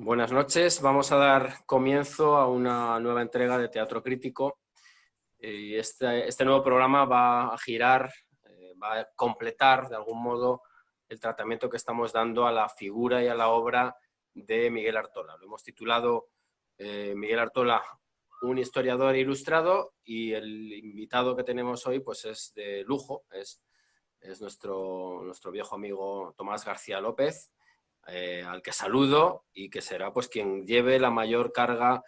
Buenas noches, vamos a dar comienzo a una nueva entrega de Teatro Crítico y este nuevo programa va a girar, va a completar de algún modo el tratamiento que estamos dando a la figura y a la obra de Miguel Artola. Lo hemos titulado Miguel Artola, un historiador ilustrado, y el invitado que tenemos hoy pues es de lujo, es nuestro viejo amigo Tomás García López, al que saludo y que será pues quien lleve la mayor carga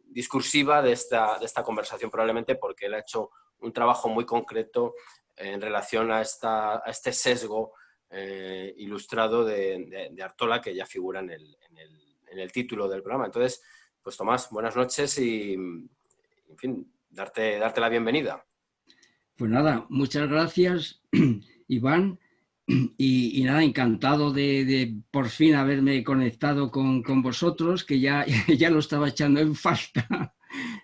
discursiva de esta conversación, probablemente porque él ha hecho un trabajo muy concreto en relación a este sesgo ilustrado de Artola, que ya figura en el título del programa. Entonces, pues Tomás, buenas noches y, en fin, darte la bienvenida. Pues nada, muchas gracias, Iván, y nada, encantado de por fin haberme conectado con vosotros, que ya lo estaba echando en falta,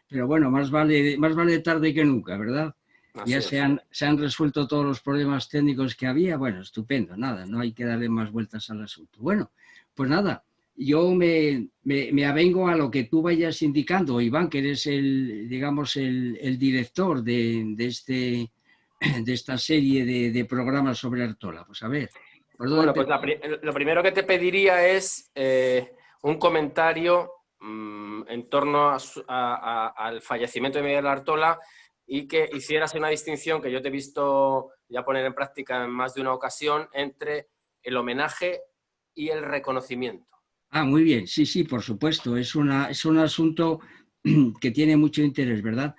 pero bueno, más vale tarde que nunca, ¿verdad? Así Ya es. se han resuelto todos los problemas técnicos que había. Bueno, estupendo, nada, no hay que darle más vueltas al asunto. Bueno, pues nada, yo me avengo a lo que tú vayas indicando, Iván, que eres el director de esta serie de programas sobre Artola. Pues a ver, ¿por dónde Bueno, pues empezamos? lo primero que te pediría es un comentario en torno al fallecimiento de Miguel Artola, y que hicieras una distinción que yo te he visto ya poner en práctica en más de una ocasión entre el homenaje y el reconocimiento. Ah, muy bien, sí, por supuesto, es un asunto que tiene mucho interés, ¿verdad?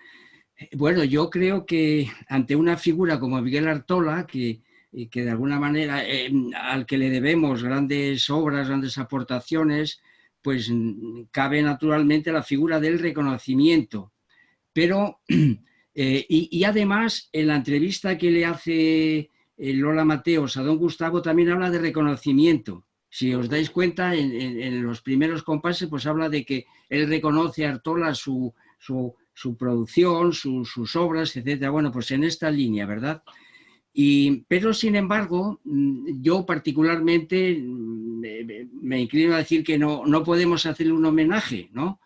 Bueno, yo creo que ante una figura como Miguel Artola, que de alguna manera al que le debemos grandes obras, grandes aportaciones, pues cabe naturalmente la figura del reconocimiento. Pero, y además, en la entrevista que le hace Lola Mateos a don Gustavo, también habla de reconocimiento. Si os dais cuenta, en los primeros compases, pues habla de que él reconoce a Artola su producción, sus obras, etcétera. Bueno, pues en esta línea, ¿verdad? Pero, sin embargo, yo particularmente me inclino a decir que no podemos hacerle un homenaje, ¿no?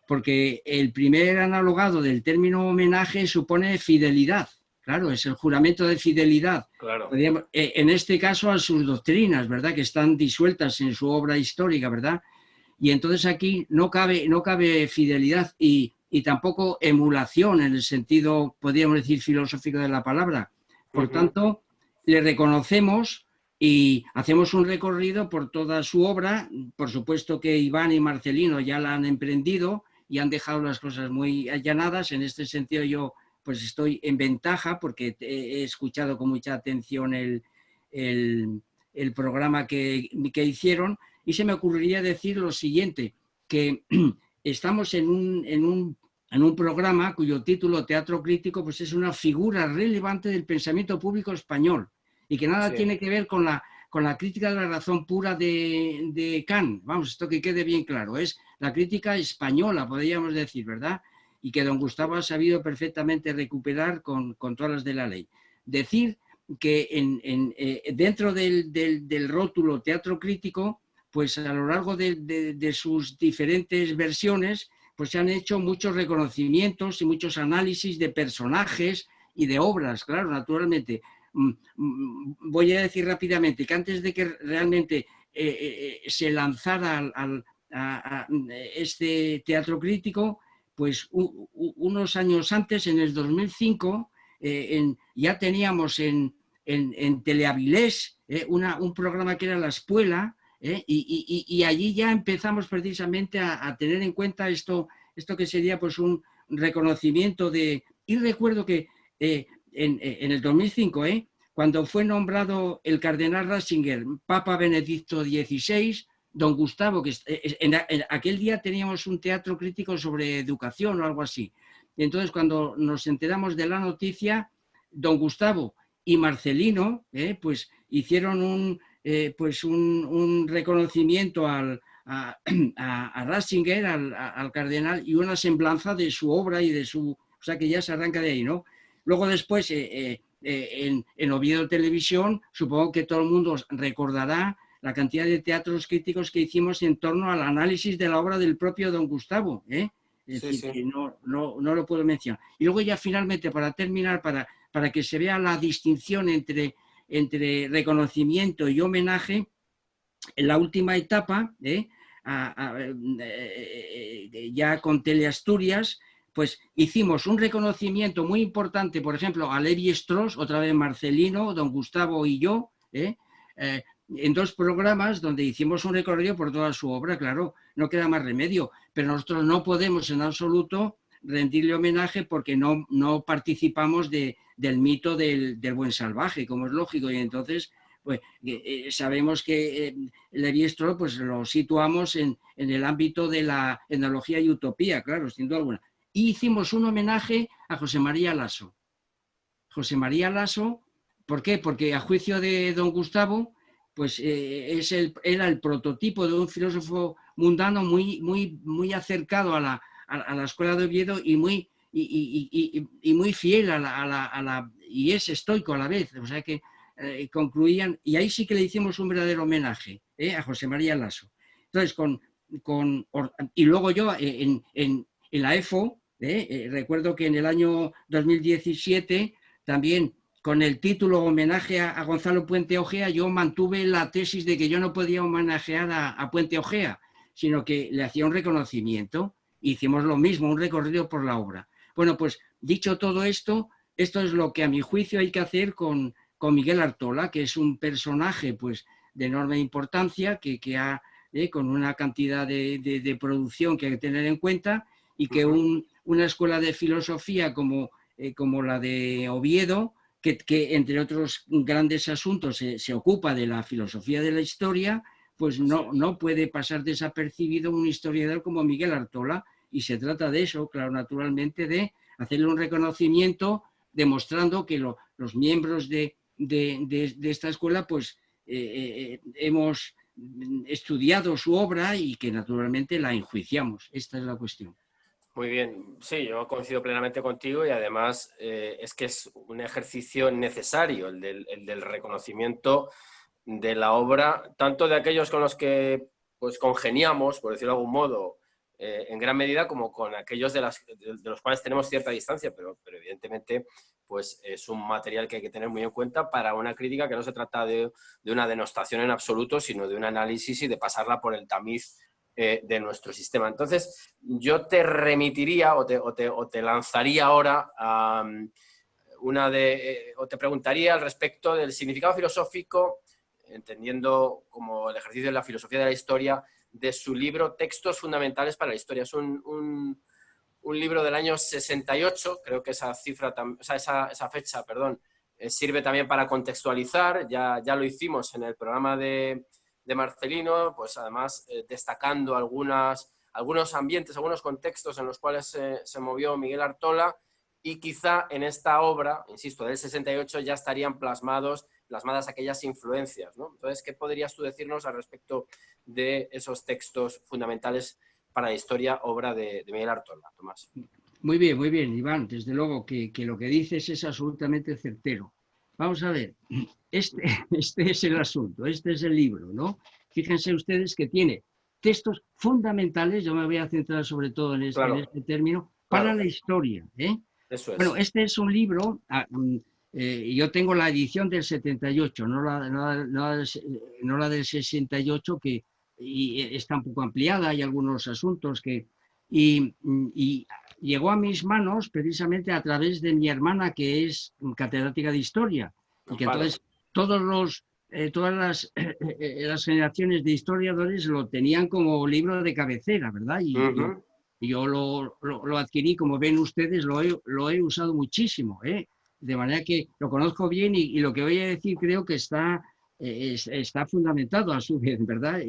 Porque el primer analogado del término homenaje supone fidelidad. Claro, es el juramento de fidelidad. Claro. En este caso a sus doctrinas, ¿verdad? Que están disueltas en su obra histórica, ¿verdad? Y entonces aquí no cabe fidelidad y tampoco emulación en el sentido, podríamos decir, filosófico de la palabra. Por tanto, le reconocemos y hacemos un recorrido por toda su obra. Por supuesto que Iván y Marcelino ya la han emprendido y han dejado las cosas muy allanadas. En este sentido yo pues estoy en ventaja porque he escuchado con mucha atención el programa que hicieron, y se me ocurriría decir lo siguiente, que estamos en un programa cuyo título, Teatro Crítico, pues es una figura relevante del pensamiento público español y que nada tiene que ver con la crítica de la razón pura de Kant. Vamos, esto que quede bien claro, es la crítica española, podríamos decir, ¿verdad? Y que don Gustavo ha sabido perfectamente recuperar con todas las de la ley. Decir que dentro del rótulo Teatro Crítico, pues a lo largo de sus diferentes versiones, pues se han hecho muchos reconocimientos y muchos análisis de personajes y de obras, claro, naturalmente. Voy a decir rápidamente que antes de que realmente se lanzara a este Teatro Crítico, pues unos años antes, en el 2005, ya teníamos en Teleavilés un programa que era La Espuela, y allí ya empezamos precisamente a tener en cuenta esto que sería pues un reconocimiento de... Y recuerdo que en el 2005, cuando fue nombrado el cardenal Ratzinger Papa Benedicto XVI, don Gustavo, que en aquel día teníamos un teatro crítico sobre educación o algo así. Y entonces, cuando nos enteramos de la noticia, don Gustavo y Marcelino pues hicieron un reconocimiento a Ratzinger, al cardenal, y una semblanza de su obra y de su... O sea que ya se arranca de ahí, ¿no? Luego después, en Oviedo Televisión, supongo que todo el mundo recordará la cantidad de teatros críticos que hicimos en torno al análisis de la obra del propio don Gustavo, ¿eh? Es decir, que no lo puedo mencionar. Y luego ya finalmente, para terminar, para que se vea la distinción entre reconocimiento y homenaje, en la última etapa, ya con Teleasturias, pues hicimos un reconocimiento muy importante, por ejemplo, a Levi Strauss, otra vez Marcelino, don Gustavo y yo, en 2 programas donde hicimos un recorrido por toda su obra. Claro, no queda más remedio, pero nosotros no podemos en absoluto rendirle homenaje porque no participamos del mito del buen salvaje, como es lógico, y entonces pues sabemos que Levi-Strauss pues lo situamos en el ámbito de la etnología y utopía, claro, sin duda alguna. Y hicimos un homenaje a José María Lasso. José María Lasso, ¿por qué? Porque a juicio de don Gustavo, pues era el prototipo de un filósofo mundano muy acercado a la escuela de Oviedo y muy fiel y es estoico a la vez. O sea que concluían, y ahí sí que le hicimos un verdadero homenaje a José María Lasso. Entonces, y luego yo en la EFO, recuerdo que en el año 2017 también con el título Homenaje a Gonzalo Puente Ojea, yo mantuve la tesis de que yo no podía homenajear a Puente Ojea, sino que le hacía un reconocimiento. Hicimos lo mismo, un recorrido por la obra. Bueno, pues dicho todo esto, esto es lo que a mi juicio hay que hacer con Miguel Artola, que es un personaje pues, de enorme importancia, que ha, con una cantidad de producción que hay que tener en cuenta, y que una escuela de filosofía como la de Oviedo, que entre otros grandes asuntos se ocupa de la filosofía de la historia, pues no puede pasar desapercibido un historiador como Miguel Artola, y se trata de eso, claro, naturalmente, de hacerle un reconocimiento demostrando que los miembros de esta escuela pues hemos estudiado su obra y que naturalmente la enjuiciamos. Esta es la cuestión. Muy bien, sí, yo coincido plenamente contigo y además es que es un ejercicio necesario el del reconocimiento de la obra, tanto de aquellos con los que pues congeniamos, por decirlo de algún modo, en gran medida, como con aquellos de los cuales tenemos cierta distancia, pero evidentemente pues es un material que hay que tener muy en cuenta para una crítica que no se trata de una denostación en absoluto, sino de un análisis y de pasarla por el tamiz de nuestro sistema. Entonces, yo te remitiría o te lanzaría ahora a o te preguntaría al respecto del significado filosófico, entendiendo como el ejercicio de la filosofía de la historia, de su libro Textos fundamentales para la historia. Es un libro del año 68, creo que esa fecha, sirve también para contextualizar. Ya lo hicimos en el programa de Marcelino, pues además destacando algunos ambientes, algunos contextos en los cuales se movió Miguel Artola, y quizá en esta obra, insisto, del 68 ya estarían plasmadas aquellas influencias, ¿no? Entonces, ¿qué podrías tú decirnos al respecto de esos textos fundamentales para la historia, obra de Miguel Artola, Tomás? Muy bien, Iván. Desde luego que lo que dices es absolutamente certero. Vamos a ver, este es el asunto, este es el libro, ¿no? Fíjense ustedes que tiene textos fundamentales, yo me voy a centrar sobre todo en este término, para la historia, ¿eh? Eso es. Bueno, este es un libro, yo tengo la edición del 78, no la del 68, que está un poco ampliada, hay algunos asuntos y llegó a mis manos precisamente a través de mi hermana, que es catedrática de historia, y que entonces todas las generaciones de historiadores lo tenían como libro de cabecera, ¿verdad? Y yo lo adquirí, como ven ustedes, lo he usado muchísimo, ¿eh? De manera que lo conozco bien y lo que voy a decir creo que está fundamentado a su vez, ¿verdad?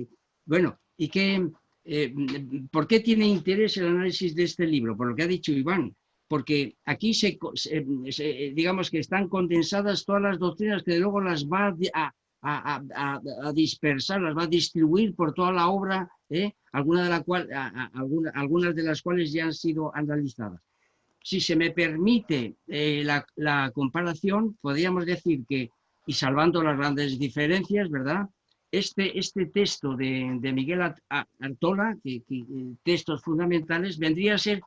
Bueno, y ¿por qué tiene interés el análisis de este libro? Por lo que ha dicho Iván, porque aquí digamos que están condensadas todas las doctrinas que luego las va a dispersar, las va a distribuir por toda la obra, algunas de las cuales ya han sido analizadas. Si se me permite la comparación, podríamos decir que, y salvando las grandes diferencias, ¿verdad?, este texto de Miguel Artola, textos fundamentales, vendría a ser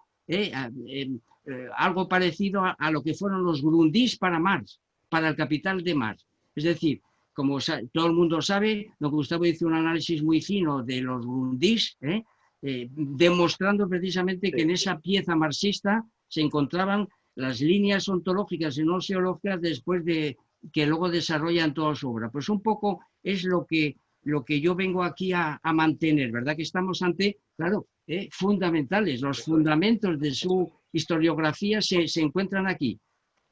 algo parecido a lo que fueron los Grundrisse para Marx, para el Capital de Marx. Es decir, como todo el mundo sabe, don Gustavo hizo un análisis muy fino de los Grundrisse, demostrando precisamente que en esa pieza marxista se encontraban las líneas ontológicas y no seológicas después de que luego desarrollan toda su obra. Pues un poco es lo que yo vengo aquí a mantener, ¿verdad? Que estamos ante, claro, fundamentales. Los fundamentos de su historiografía se encuentran aquí.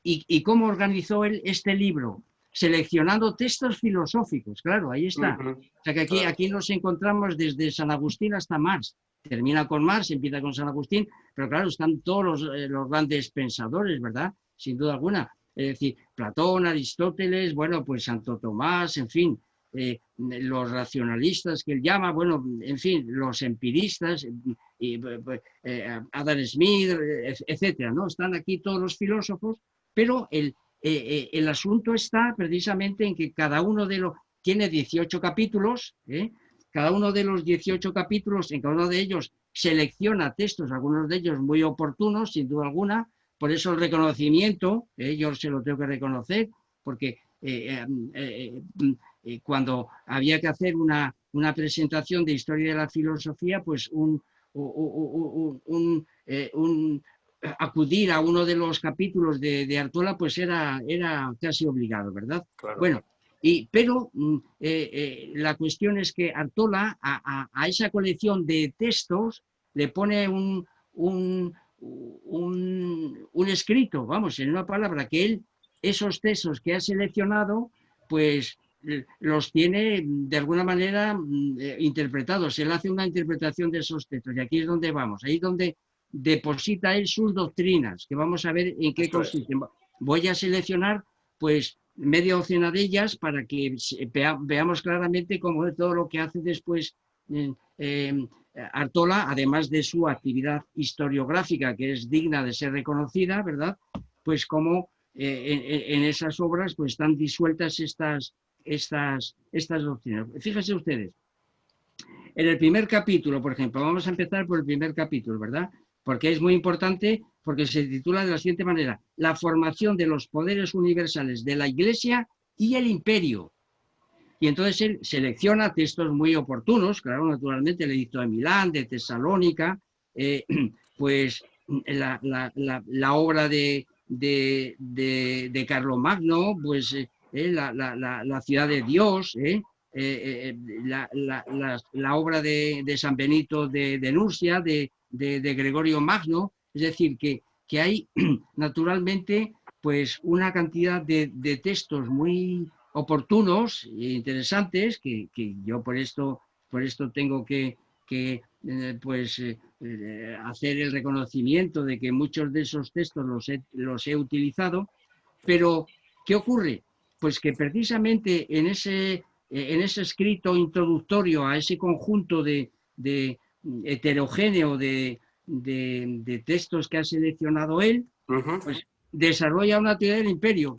¿Y cómo organizó él este libro? Seleccionando textos filosóficos, claro, ahí está. O sea que aquí nos encontramos desde San Agustín hasta Marx. Termina con Marx, empieza con San Agustín, pero claro, están todos los grandes pensadores, ¿verdad? Sin duda alguna. Es decir, Platón, Aristóteles, bueno, pues Santo Tomás, en fin, los racionalistas que él llama, bueno, en fin, los empiristas, Adam Smith, etcétera, ¿no? Están aquí todos los filósofos, pero el asunto está precisamente en que cada uno de los tiene 18 capítulos, cada uno de los 18 capítulos, en cada uno de ellos selecciona textos, algunos de ellos muy oportunos, sin duda alguna, por eso el reconocimiento, yo se lo tengo que reconocer, porque cuando había que hacer una presentación de historia de la filosofía, pues acudir a uno de los capítulos de Artola, pues era casi obligado, ¿verdad? Claro. Bueno, pero la cuestión es que Artola a esa colección de textos le pone un escrito, vamos, en una palabra, que él, esos textos que ha seleccionado, pues los tiene de alguna manera interpretados. Él hace una interpretación de esos textos y aquí es donde vamos, ahí es donde deposita él sus doctrinas, que vamos a ver en qué consisten. Voy a seleccionar pues media docena de ellas para que veamos claramente cómo es todo lo que hace después Artola, además de su actividad historiográfica, que es digna de ser reconocida, ¿verdad? Pues cómo en esas obras pues están disueltas estas doctrinas. Fíjense ustedes, en el primer capítulo, por ejemplo, vamos a empezar por el primer capítulo, ¿verdad? Porque es muy importante, porque se titula de la siguiente manera: la formación de los poderes universales de la Iglesia y el imperio. Y entonces él selecciona textos muy oportunos, claro, naturalmente el edicto de Milán, de Tesalónica, pues la obra de Carlomagno, pues la ciudad de Dios, la obra de San Benito de Nursia, de Gregorio Magno, es decir, que hay naturalmente pues una cantidad de textos muy oportunos e interesantes que yo por esto tengo que hacer el reconocimiento de que muchos de esos textos los he utilizado, pero ¿qué ocurre? Pues que precisamente en ese escrito introductorio a ese conjunto de heterogéneo de textos que ha seleccionado él, pues desarrolla una teoría del imperio.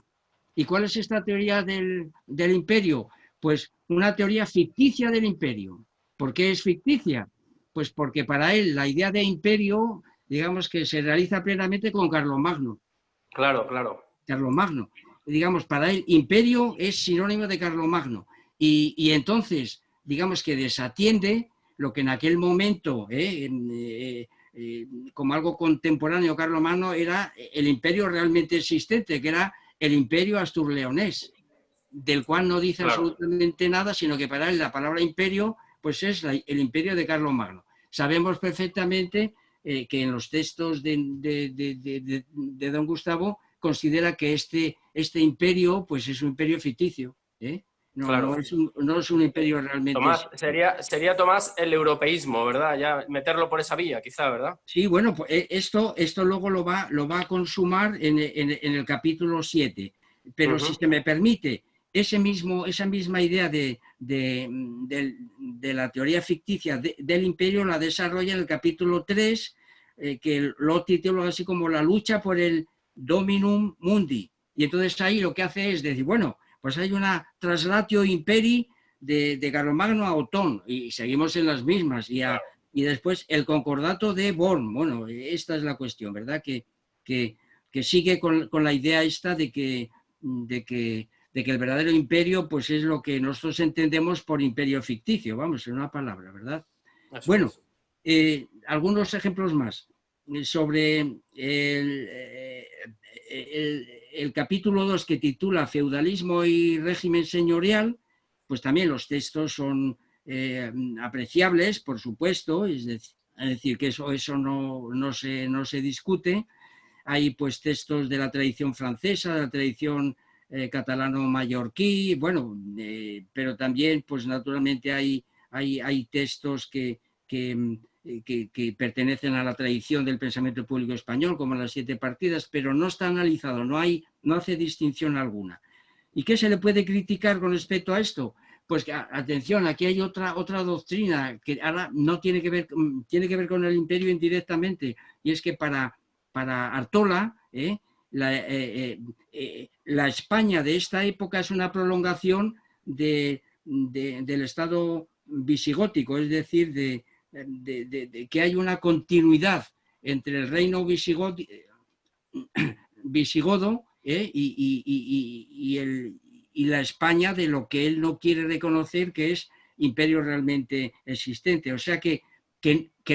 ¿Y cuál es esta teoría del imperio? Pues una teoría ficticia del imperio. ¿Por qué es ficticia? Pues porque para él la idea de imperio, digamos que se realiza plenamente con Carlomagno. Claro, claro. Carlomagno. Digamos, para él imperio es sinónimo de Carlomagno. Y entonces, digamos que desatiende lo que en aquel momento, como algo contemporáneo Carlomagno, era el imperio realmente existente, que era el imperio asturleonés, del cual no dice absolutamente nada, sino que para él la palabra imperio pues es el imperio de Carlomagno. Sabemos perfectamente que en los textos de don Gustavo considera que este imperio pues es un imperio ficticio, no es un imperio realmente. Tomás, sería Tomás el europeísmo, ¿verdad? Ya meterlo por esa vía, quizá, ¿verdad? Sí, bueno, pues esto luego lo va a consumar en el capítulo 7. Pero si se me permite, esa misma idea de la teoría ficticia del imperio la desarrolla en el capítulo 3, que lo titula así como la lucha por el dominum mundi. Y entonces ahí lo que hace es decir, bueno, pues hay una traslatio imperii de Carlomagno a Otón, y seguimos en las mismas, y después el concordato de Bonn. Bueno, esta es la cuestión, ¿verdad? Que sigue con la idea esta de que el verdadero imperio pues es lo que nosotros entendemos por imperio ficticio, vamos, en una palabra, ¿verdad? Eso Bueno, es. algunos ejemplos más sobre el capítulo 2 que titula Feudalismo y régimen señorial. Pues también los textos son apreciables, por supuesto, es decir que eso no se discute. Hay pues textos de la tradición francesa, de la tradición catalano-mallorquí, bueno, pero también pues naturalmente hay textos que pertenecen a la tradición del pensamiento público español, como las 7 partidas, pero no está analizado, no hace distinción alguna. ¿Y qué se le puede criticar con respecto a esto? Pues atención, aquí hay otra doctrina que ahora no tiene que ver con el imperio indirectamente, y es que para Artola, la España de esta época es una prolongación del estado visigótico, es decir, de que hay una continuidad entre el reino visigodo y la España de lo que él no quiere reconocer que es imperio realmente existente. O sea que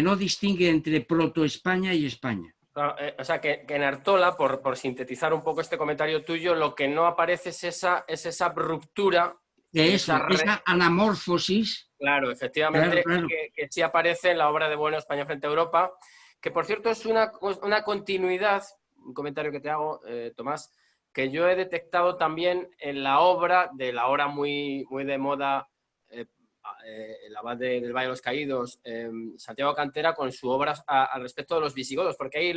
no distingue entre proto-España y España. Claro, o sea, que en Artola, por sintetizar un poco este comentario tuyo, lo que no aparece es esa ruptura. Esa anamorfosis. Claro, efectivamente, claro. Que sí aparece en la obra de Bueno, España frente a Europa, que por cierto es una continuidad, un comentario que te hago, Tomás, que yo he detectado también en la obra de la ahora muy de moda, el abad del Valle de los Caídos, Santiago Cantera, con su obra al respecto de los visigodos, porque ahí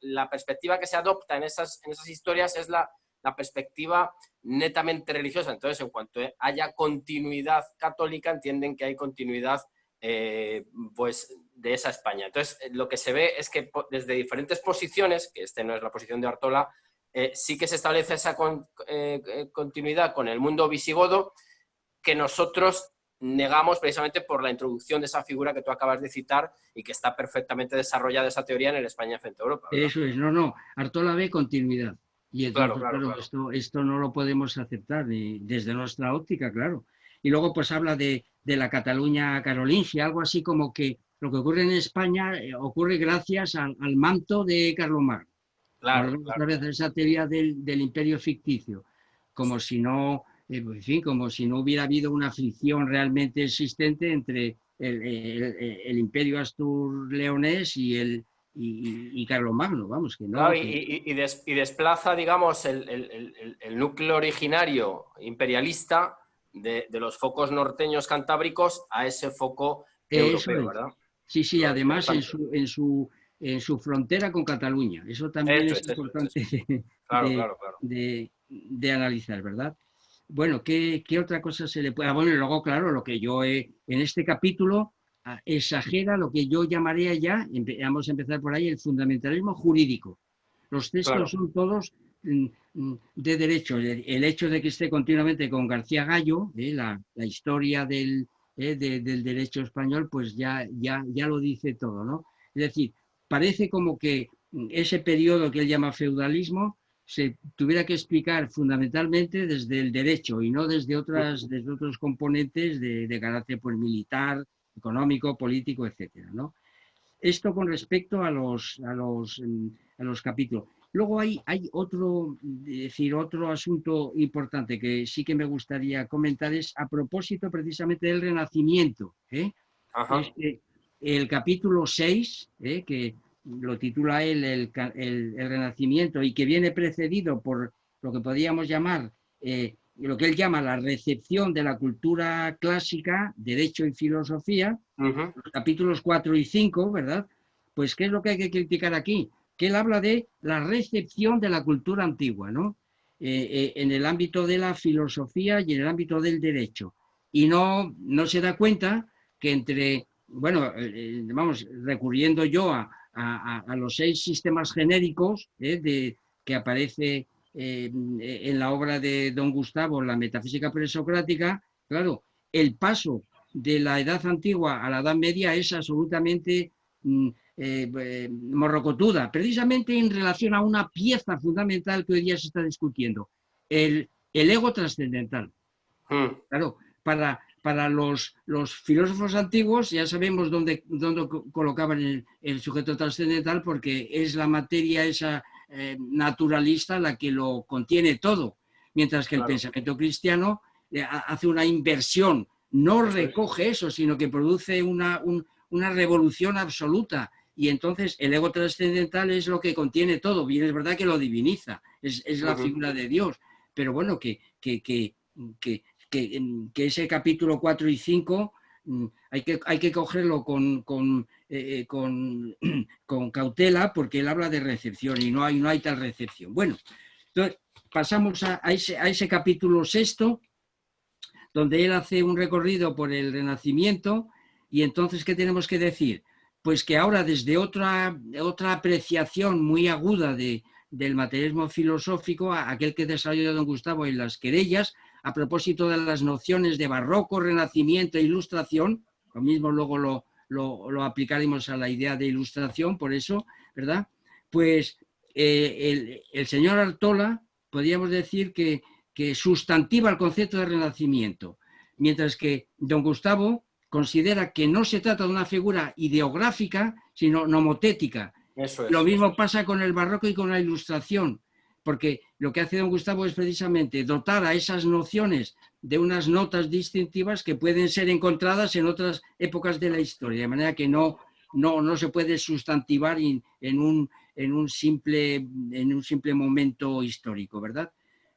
la perspectiva que se adopta en esas historias es la perspectiva netamente religiosa. Entonces, en cuanto haya continuidad católica, entienden que hay continuidad pues de esa España. Entonces, lo que se ve es que desde diferentes posiciones, que no es la posición de Artola, sí que se establece esa continuidad con el mundo visigodo, que nosotros negamos precisamente por la introducción de esa figura que tú acabas de citar y que está perfectamente desarrollada esa teoría en el España frente a Europa, ¿verdad? Eso es, Artola ve continuidad. Y entonces, claro. Esto no lo podemos aceptar ni desde nuestra óptica, claro. Y luego pues habla de la Cataluña carolingia, algo así como que lo que ocurre en España ocurre gracias al manto de Carlomagno. Claro. Otra vez esa teoría del imperio ficticio, como si no, como si no hubiera habido una fricción realmente existente entre el imperio astur-leonés y Carlomagno, vamos, que no. Claro, y desplaza, digamos, el núcleo originario imperialista de los focos norteños cantábricos a ese foco europeo, ¿verdad? Sí, además en su frontera con Cataluña. Eso también es importante de analizar, ¿verdad? Bueno, ¿qué otra cosa se le puede...? Bueno, y luego, claro, lo que yo en este capítulo exagera lo que yo llamaría vamos a empezar por ahí, el fundamentalismo jurídico. Los textos son todos de derecho. El hecho de que esté continuamente con García Gallo, la historia del derecho español, pues ya lo dice todo, ¿no? Es decir, parece como que ese periodo que él llama feudalismo se tuviera que explicar fundamentalmente desde el derecho y no desde otros componentes de carácter pues, militar, económico, político, etcétera, ¿no? Esto con respecto a los capítulos. Luego hay otro asunto importante que sí que me gustaría comentar, es a propósito precisamente del Renacimiento. El capítulo 6, que lo titula él el Renacimiento y que viene precedido por lo que podríamos llamar, lo que él llama la recepción de la cultura clásica, derecho y filosofía, los capítulos 4 y 5, ¿verdad? Pues, ¿qué es lo que hay que criticar aquí? Que él habla de la recepción de la cultura antigua, ¿no? En el ámbito de la filosofía y en el ámbito del derecho. Y no se da cuenta que recurriendo yo a los 6 sistemas genéricos que aparece en la obra de don Gustavo, la metafísica presocrática, claro, el paso de la Edad Antigua a la Edad Media es absolutamente morrocotuda, precisamente en relación a una pieza fundamental que hoy día se está discutiendo, el ego trascendental. Claro, para los filósofos antiguos ya sabemos dónde colocaban el sujeto trascendental, porque es la materia esa naturalista la que lo contiene todo, mientras que el pensamiento cristiano hace una inversión, no recoge eso, sino que produce una revolución absoluta. Y entonces el ego trascendental es lo que contiene todo. Bien, es verdad que lo diviniza, es la figura de Dios, pero bueno, que ese capítulo 4 y 5 hay que cogerlo con cautela, porque él habla de recepción y no hay tal recepción. Bueno, entonces pasamos a ese capítulo 6, donde él hace un recorrido por el Renacimiento. Y entonces, ¿qué tenemos que decir? Pues que ahora, desde otra apreciación muy aguda del materialismo filosófico, aquel que desarrolló don Gustavo en las querellas, a propósito de las nociones de barroco, renacimiento e ilustración, lo mismo luego lo aplicaremos a la idea de ilustración, por eso, ¿verdad? Pues el señor Artola, podríamos decir que sustantiva el concepto de renacimiento, mientras que don Gustavo considera que no se trata de una figura ideográfica, sino nomotética. Lo mismo pasa con el barroco y con la ilustración, porque lo que hace don Gustavo es precisamente dotar a esas nociones de unas notas distintivas que pueden ser encontradas en otras épocas de la historia, de manera que no se puede sustantivar en un simple momento histórico, ¿verdad?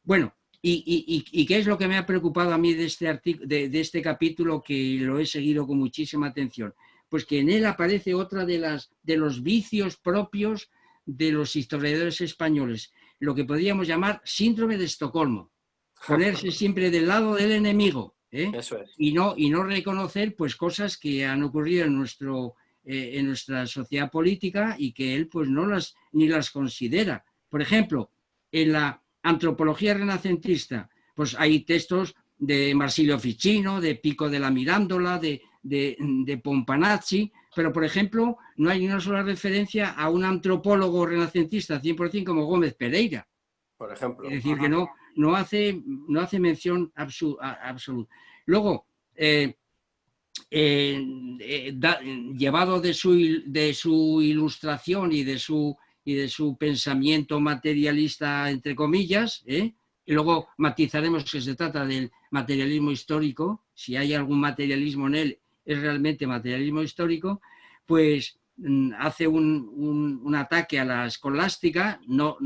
Bueno, ¿y qué es lo que me ha preocupado a mí de este capítulo, que lo he seguido con muchísima atención? Pues que en él aparece otra de los vicios propios de los historiadores españoles, lo que podríamos llamar síndrome de Estocolmo, ponerse siempre del lado del enemigo, Eso es. y no reconocer pues cosas que han ocurrido en nuestra sociedad política y que él pues ni las considera. Por ejemplo, en la antropología renacentista, pues hay textos de Marsilio Ficino, de Pico de la Mirándola, de Pompanazzi, pero por ejemplo no hay ni una sola referencia a un antropólogo renacentista 100% como Gómez Pereira. Por ejemplo. Es decir, que no hace mención absoluta. Luego, llevado de su ilustración y de su pensamiento materialista, entre comillas, y luego matizaremos que se trata del materialismo histórico, si hay algún materialismo en él, es realmente materialismo histórico, pues hace un ataque a la escolástica, no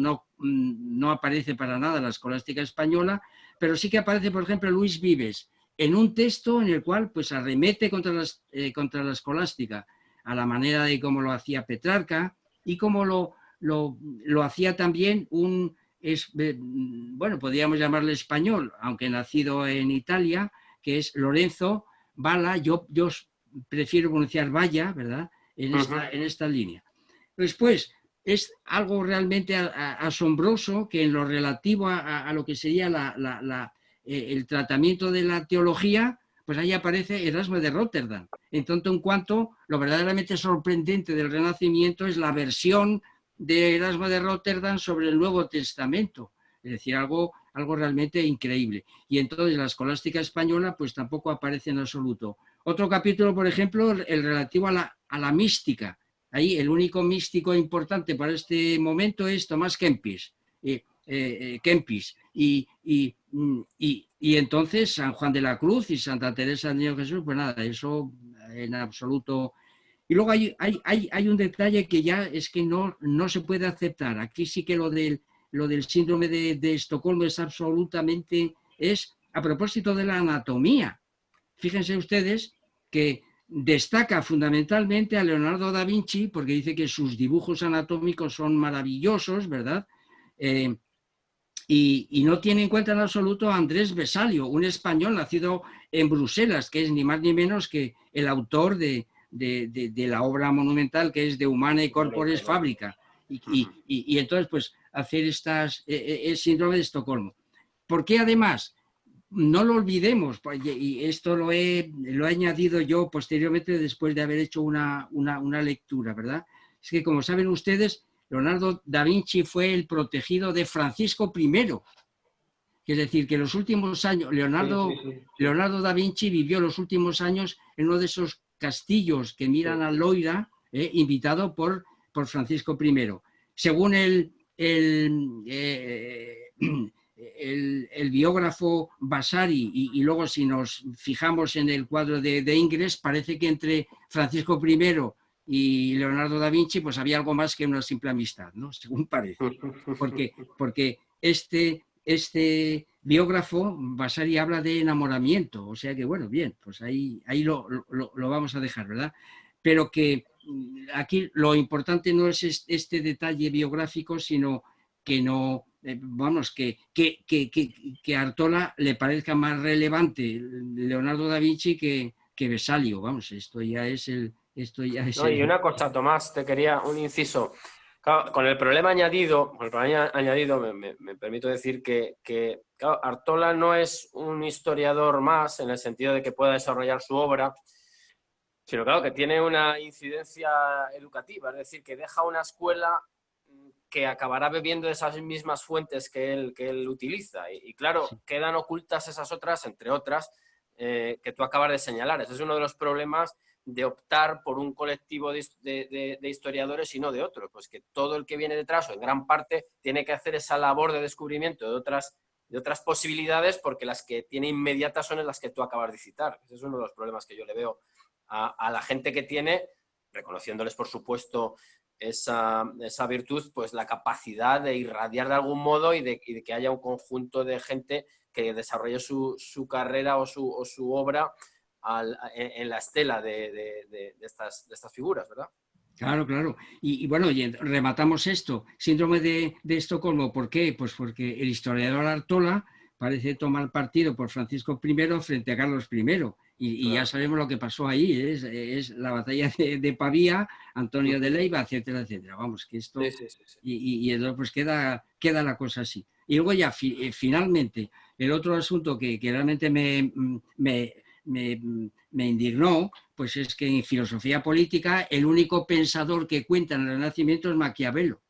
aparece para nada la escolástica española, pero sí que aparece, por ejemplo, Luis Vives, en un texto en el cual pues arremete contra la escolástica, a la manera de cómo lo hacía Petrarca y cómo lo hacía también bueno, podríamos llamarle español, aunque nacido en Italia, que es Lorenzo Valla. Yo prefiero pronunciar Valla, ¿verdad?, en esta línea. Después, es algo realmente asombroso que en lo relativo a lo que sería el tratamiento de la teología, pues ahí aparece Erasmo de Róterdam. En tanto en cuanto lo verdaderamente sorprendente del Renacimiento es la versión de Erasmo de Róterdam sobre el Nuevo Testamento, es decir, algo realmente increíble. Y entonces la escolástica española pues tampoco aparece en absoluto. Otro capítulo, por ejemplo, el relativo a la mística. Ahí el único místico importante para este momento es Tomás Kempis. Y entonces San Juan de la Cruz y Santa Teresa del Niño Jesús, pues nada, eso en absoluto. Y luego hay un detalle que ya es que no se puede aceptar. Aquí sí que lo del síndrome de Estocolmo es absolutamente, es a propósito de la anatomía. Fíjense ustedes que destaca fundamentalmente a Leonardo da Vinci, porque dice que sus dibujos anatómicos son maravillosos, ¿verdad? Y no tiene en cuenta en absoluto a Andrés Vesalio, un español nacido en Bruselas, que es ni más ni menos que el autor de la obra monumental que es De Humanae Corporis Fabrica. Y entonces, pues, hacer el síndrome de Estocolmo. ¿Por qué además? no lo olvidemos, y esto lo he añadido yo posteriormente después de haber hecho una lectura, ¿verdad? Es que, como saben ustedes, Leonardo da Vinci fue el protegido de Francisco I. Es decir, que los últimos años, Sí, sí, sí, sí, Leonardo da Vinci vivió los últimos años en uno de esos castillos que miran sí. a Loira, invitado por Francisco I. Según el biógrafo Vasari, y luego si nos fijamos en el cuadro de Ingres, parece que entre Francisco I y Leonardo da Vinci pues había algo más que una simple amistad, ¿no? Según parece. Porque este biógrafo, Vasari, habla de enamoramiento, o sea que, bueno, bien, pues ahí lo vamos a dejar, ¿verdad? Pero que aquí lo importante no es este detalle biográfico, sino que no, vamos, que a Artola le parezca más relevante Leonardo da Vinci que Vesalio, vamos, No, y una cosa, Tomás, te quería un inciso. Claro, con el problema añadido, me permito decir que claro, Artola no es un historiador más en el sentido de que pueda desarrollar su obra, sino claro que tiene una incidencia educativa, es decir, que deja una escuela que acabará bebiendo de esas mismas fuentes que él utiliza. Y claro, quedan ocultas esas otras, entre otras, que tú acabas de señalar. Ese es uno de los problemas de optar por un colectivo de historiadores y no de otro. Pues que todo el que viene detrás, o en gran parte, tiene que hacer esa labor de descubrimiento de otras posibilidades, porque las que tiene inmediatas son las que tú acabas de citar. Ese es uno de los problemas que yo le veo a la gente que tiene, reconociéndoles, por supuesto, esa virtud, pues la capacidad de irradiar de algún modo y de que haya un conjunto de gente que desarrolle su carrera o su obra en la estela de estas figuras, ¿verdad? Claro, claro. Y bueno, y rematamos esto. Síndrome de Estocolmo, ¿por qué? Pues porque el historiador Artola parece tomar partido por Francisco I frente a Carlos I. Y ya Claro. sabemos lo que pasó ahí. Es la batalla de Pavía, Antonio de Leiva, etcétera, etcétera. Vamos, que Sí, esto... sí, sí, sí. Y entonces pues queda la cosa así. Y luego ya finalmente, el otro asunto que realmente me indignó, pues es que en filosofía política el único pensador que cuenta en el Renacimiento es Maquiavelo.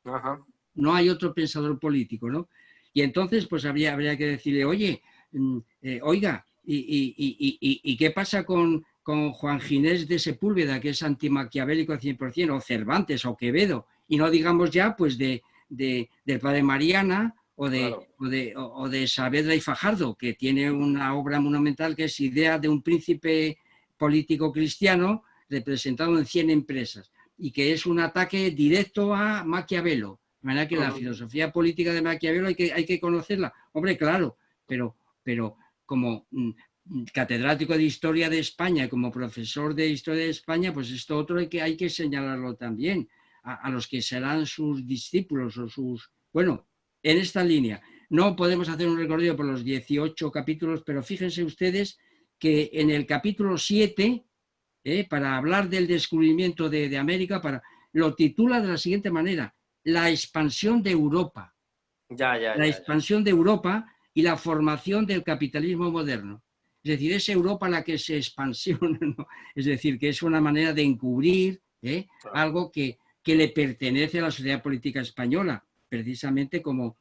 Ajá. No hay otro pensador político, ¿no? Y entonces, pues habría que decirle, oye, oiga, ¿y qué pasa con Juan Ginés de Sepúlveda, que es antimaquiavélico al 100%, o Cervantes, o Quevedo? Y no digamos ya, pues, del padre Mariana, Claro. o de Saavedra y Fajardo, que tiene una obra monumental que es Idea de un príncipe político cristiano representado en 100 empresas, y que es un ataque directo a Maquiavelo. De manera que la filosofía política de Maquiavelo hay que conocerla. Hombre, claro, pero como catedrático de Historia de España, como profesor de Historia de España, pues esto otro hay que señalarlo también a los que serán sus discípulos o sus... Bueno, en esta línea. No podemos hacer un recorrido por los 18 capítulos, pero fíjense ustedes que en el capítulo 7, para hablar del descubrimiento de América, lo titula de la siguiente manera: la expansión de Europa. Ya, ya, La ya, ya. expansión de Europa y la formación del capitalismo moderno. Es decir, es Europa la que se expansiona, ¿no? Es decir, que es una manera de encubrir Claro. algo que le pertenece a la sociedad política española, precisamente como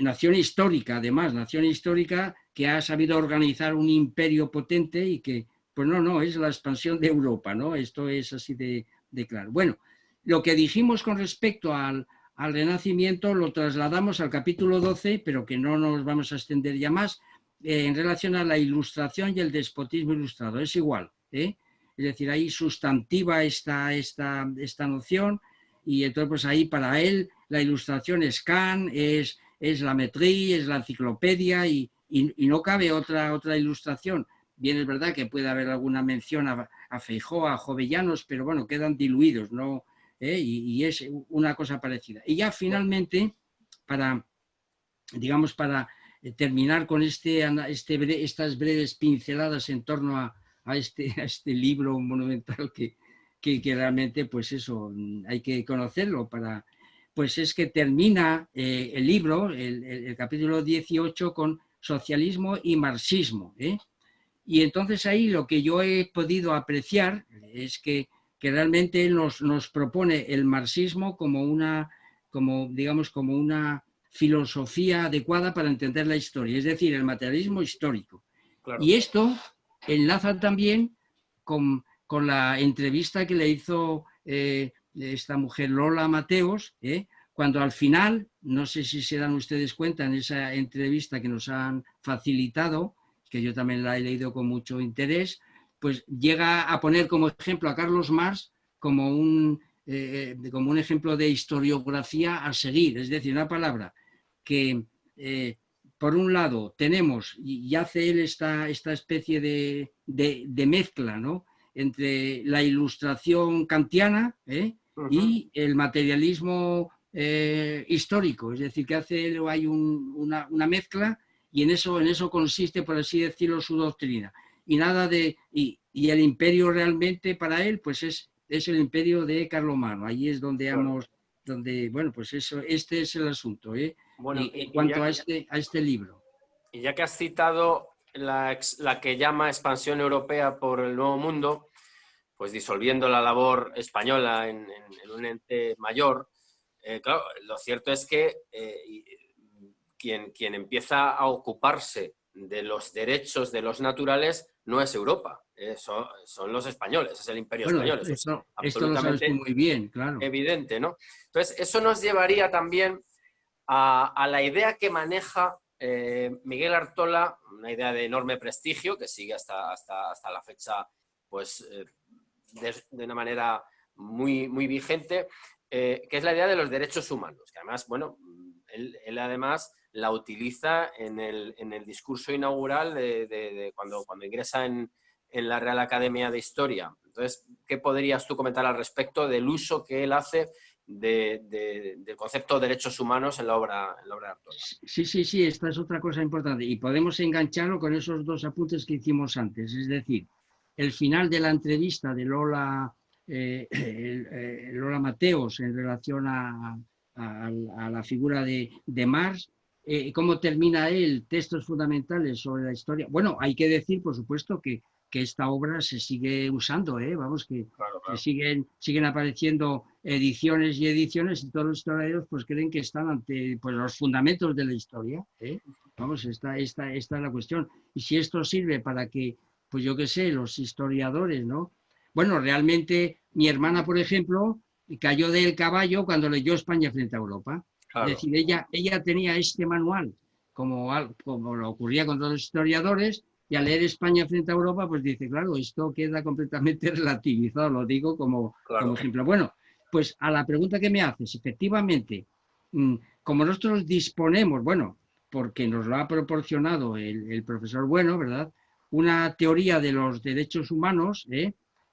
nación histórica, además, nación histórica que ha sabido organizar un imperio potente y que, pues no, es la expansión de Europa, ¿no? Esto es así de claro. Bueno, lo que dijimos con respecto al Renacimiento lo trasladamos al capítulo 12, pero que no nos vamos a extender ya más, en relación a la ilustración y el despotismo ilustrado. Es igual, ¿eh? Es decir, ahí sustantiva esta noción, y entonces pues ahí para él la ilustración es Kant, es la Métrie, es la enciclopedia, y no cabe otra ilustración. Bien, es verdad que puede haber alguna mención a Feijóo, a Jovellanos, pero bueno, quedan diluidos, ¿no? Y es una cosa parecida. Y ya finalmente, digamos, para terminar con estas breves pinceladas en torno a este libro monumental que realmente, pues eso, hay que conocerlo pues es que termina el libro, el capítulo 18, con socialismo y marxismo, ¿eh? Y entonces ahí lo que yo he podido apreciar es que realmente él nos propone el marxismo como una, como, digamos, como una filosofía adecuada para entender la historia, es decir, el materialismo histórico. Claro. Y esto enlaza también con la entrevista que le hizo esta mujer Lola Mateos, cuando al final, no sé si se dan ustedes cuenta en esa entrevista que nos han facilitado, que yo también la he leído con mucho interés, pues llega a poner como ejemplo a Carlos Marx como como un ejemplo de historiografía a seguir, es decir, una palabra que, por un lado, tenemos, y hace él esta especie de mezcla, ¿no?, entre la ilustración kantiana y el materialismo histórico, es decir, que hace él, hay una mezcla, y en eso consiste, por así decirlo, su doctrina. Y nada y el imperio realmente para él, pues es el imperio de Carlomagno. Ahí es donde bueno, pues eso, este es el asunto, Bueno, en cuanto a este libro. Y ya que has citado la que llama expansión europea por el Nuevo Mundo, pues disolviendo la labor española en un ente mayor, claro, lo cierto es que quien empieza a ocuparse de los derechos de los naturales no es Europa, son los españoles, es el imperio Bueno, español, eso es esto lo sabes tú absolutamente muy bien, claro. evidente, ¿no? Entonces, eso nos llevaría también a la idea que maneja Miguel Artola, una idea de enorme prestigio que sigue hasta la fecha, pues de una manera muy, muy vigente, que es la idea de los derechos humanos, que además, bueno, él además la utiliza en el discurso inaugural de cuando ingresa en la Real Academia de Historia. Entonces, ¿qué podrías tú comentar al respecto del uso que él hace del concepto de derechos humanos en la obra de Artola? Sí, esta es otra cosa importante y podemos engancharlo con esos dos apuntes que hicimos antes, es decir, el final de la entrevista de Lola Mateos en relación a la figura de Marx, cómo termina él, textos fundamentales sobre la historia. Bueno, hay que decir, por supuesto, que esta obra se sigue usando, vamos, Claro. siguen apareciendo ediciones y ediciones, y todos los historiadores pues creen que están ante pues, los fundamentos de la historia. Vamos, esta es la cuestión. Y si esto sirve para que, pues yo qué sé, los historiadores, ¿no? Bueno, realmente mi hermana, por ejemplo, cayó del caballo cuando leyó España frente a Europa. Claro. Es decir, ella tenía este manual, como lo ocurría con todos los historiadores, y al leer España frente a Europa, pues dice, claro, esto queda completamente relativizado, lo digo como ejemplo. Bueno, pues a la pregunta que me haces, efectivamente, como nosotros disponemos, bueno, porque nos lo ha proporcionado el profesor Bueno, ¿verdad?, una teoría de los derechos humanos,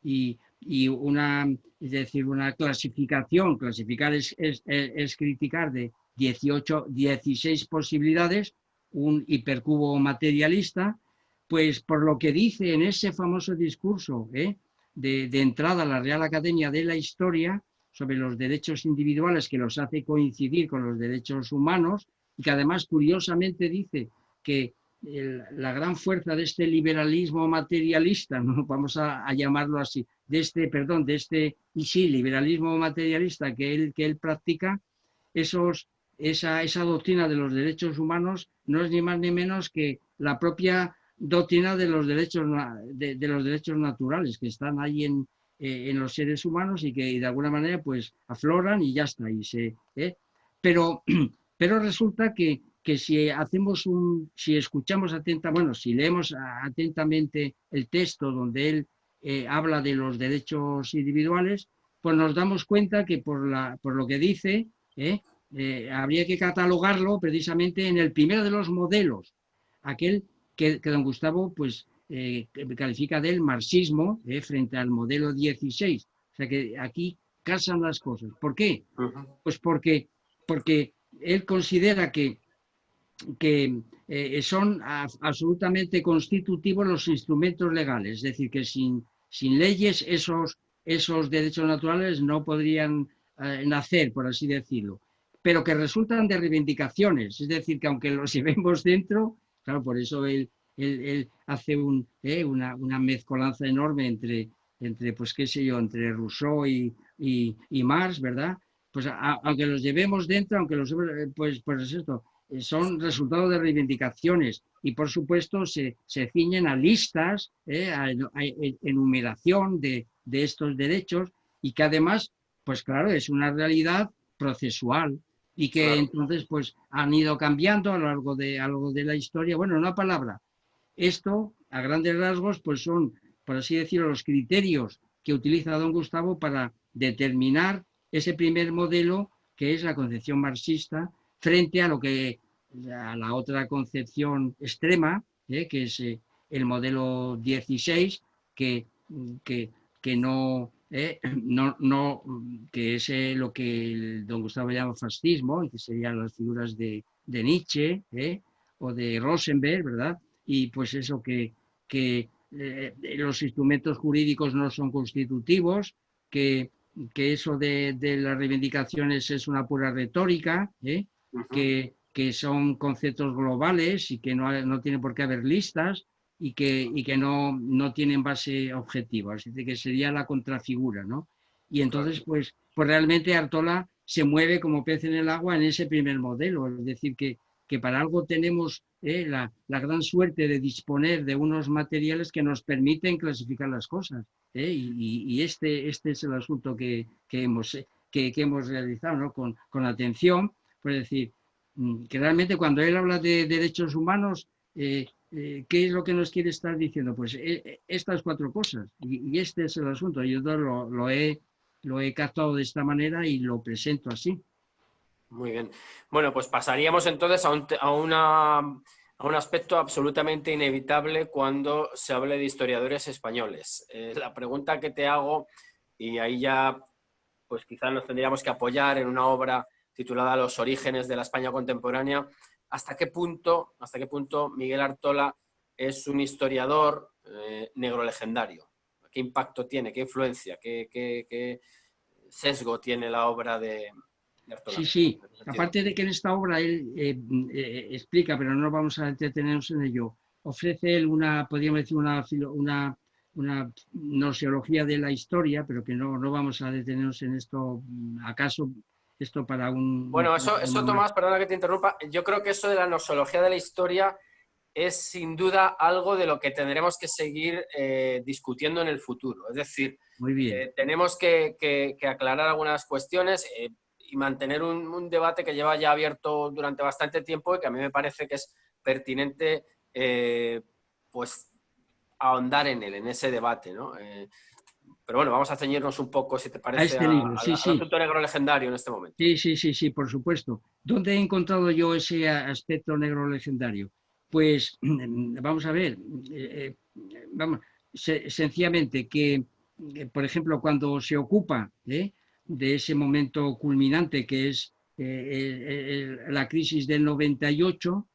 y es decir, una clasificación, clasificar es criticar de 16 posibilidades, un hipercubo materialista, pues por lo que dice en ese famoso discurso de entrada a la Real Academia de la Historia sobre los derechos individuales, que los hace coincidir con los derechos humanos, y que además curiosamente dice que la gran fuerza de este liberalismo materialista, ¿no?, vamos a llamarlo así, de este liberalismo materialista que él practica, esa doctrina de los derechos humanos no es ni más ni menos que la propia doctrina de los derechos naturales que están ahí en los seres humanos y que de alguna manera pues afloran y ya está. Pero resulta que si escuchamos si leemos atentamente el texto donde él habla de los derechos individuales, pues nos damos cuenta que por lo que dice, habría que catalogarlo precisamente en el primero de los modelos, aquel que don Gustavo pues califica del marxismo frente al modelo 16. O sea que aquí casan las cosas. ¿Por qué? Pues porque él considera que son absolutamente constitutivos los instrumentos legales, es decir, que sin leyes esos derechos naturales no podrían nacer, por así decirlo. pero que resultan de reivindicaciones. Es decir, que aunque los llevemos dentro, claro, por eso él hace una mezcolanza enorme entre, pues qué sé yo, entre Rousseau y Marx, ¿verdad? Pues aunque los llevemos dentro, aunque los, pues esto, son resultado de reivindicaciones y por supuesto se ciñen a listas, a enumeración de estos derechos y que además, pues claro, es una realidad procesual y que Claro. entonces pues han ido cambiando a lo largo de la historia. Bueno, una palabra. Esto, a grandes rasgos, pues son, por así decirlo, los criterios que utiliza don Gustavo para determinar ese primer modelo que es la concepción marxista frente a a la otra concepción extrema, que es el modelo 16, que, que, que no, que es lo que don Gustavo llama fascismo, y que serían las figuras de Nietzsche o de Rosenberg, ¿verdad? Y pues eso que los instrumentos jurídicos no son constitutivos, que eso de las reivindicaciones es una pura retórica, que son conceptos globales y que no tiene por qué haber listas y que no tienen base objetiva, es decir, que sería la contrafigura, ¿no? Y entonces, pues realmente Artola se mueve como pez en el agua en ese primer modelo, es decir, que para algo tenemos la gran suerte de disponer de unos materiales que nos permiten clasificar las cosas. Y este es el asunto que hemos realizado, ¿no? con atención, pues decir, que realmente cuando él habla de derechos humanos, ¿qué es lo que nos quiere estar diciendo? Pues estas cuatro cosas, y este es el asunto. Yo lo he captado de esta manera y lo presento así. Muy bien. Bueno, pues pasaríamos entonces a un aspecto absolutamente inevitable cuando se hable de historiadores españoles. La pregunta que te hago, y ahí ya pues quizás nos tendríamos que apoyar en una obra titulada Los orígenes de la España contemporánea, ¿hasta qué punto Miguel Artola es un historiador negro legendario? ¿Qué impacto tiene? ¿Qué influencia? ¿Qué sesgo tiene la obra de Artola? Sí, sí. Aparte de que en esta obra él explica, pero no vamos a detenernos en ello, ofrece él podríamos decir, una gnoseología de la historia, pero que no vamos a detenernos en esto. ¿Acaso esto para Bueno, eso Tomás, perdona que te interrumpa, yo creo que eso de la nosología de la historia es sin duda algo de lo que tendremos que seguir discutiendo en el futuro. Es decir, muy bien. tenemos que aclarar algunas cuestiones y mantener un debate que lleva ya abierto durante bastante tiempo y que a mí me parece que es pertinente pues ahondar en él, en ese debate, ¿no? Pero bueno, vamos a ceñirnos un poco, si te A parece, este libro, sí, al sí. asunto negro legendario en este momento. Sí, por supuesto. ¿Dónde he encontrado yo ese aspecto negro legendario? Pues vamos a ver, vamos, sencillamente que, por ejemplo, cuando se ocupa de ese momento culminante que es la crisis del 98,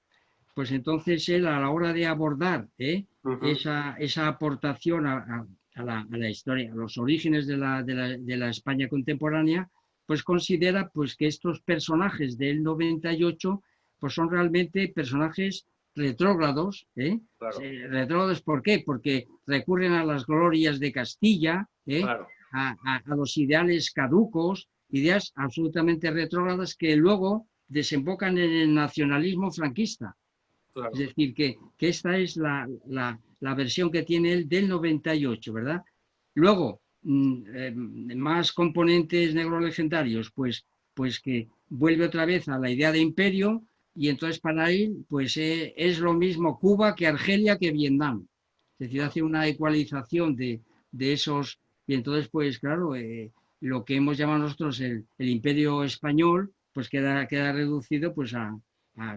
pues entonces él a la hora de abordar esa aportación a la historia, a los orígenes de la España contemporánea, pues considera pues, que estos personajes del 98 pues, son realmente personajes retrógrados. Claro. Retrógrados, ¿por qué? Porque recurren a las glorias de Castilla, Claro. a los ideales caducos, ideas absolutamente retrógradas que luego desembocan en el nacionalismo franquista. Claro. Es decir, que esta es la versión que tiene él del 98, ¿verdad? Luego, más componentes negrolegendarios, pues que vuelve otra vez a la idea de imperio y entonces para él pues es lo mismo Cuba que Argelia que Vietnam. Es decir, hace una ecualización de esos y entonces pues claro, lo que hemos llamado nosotros el imperio español pues queda reducido pues a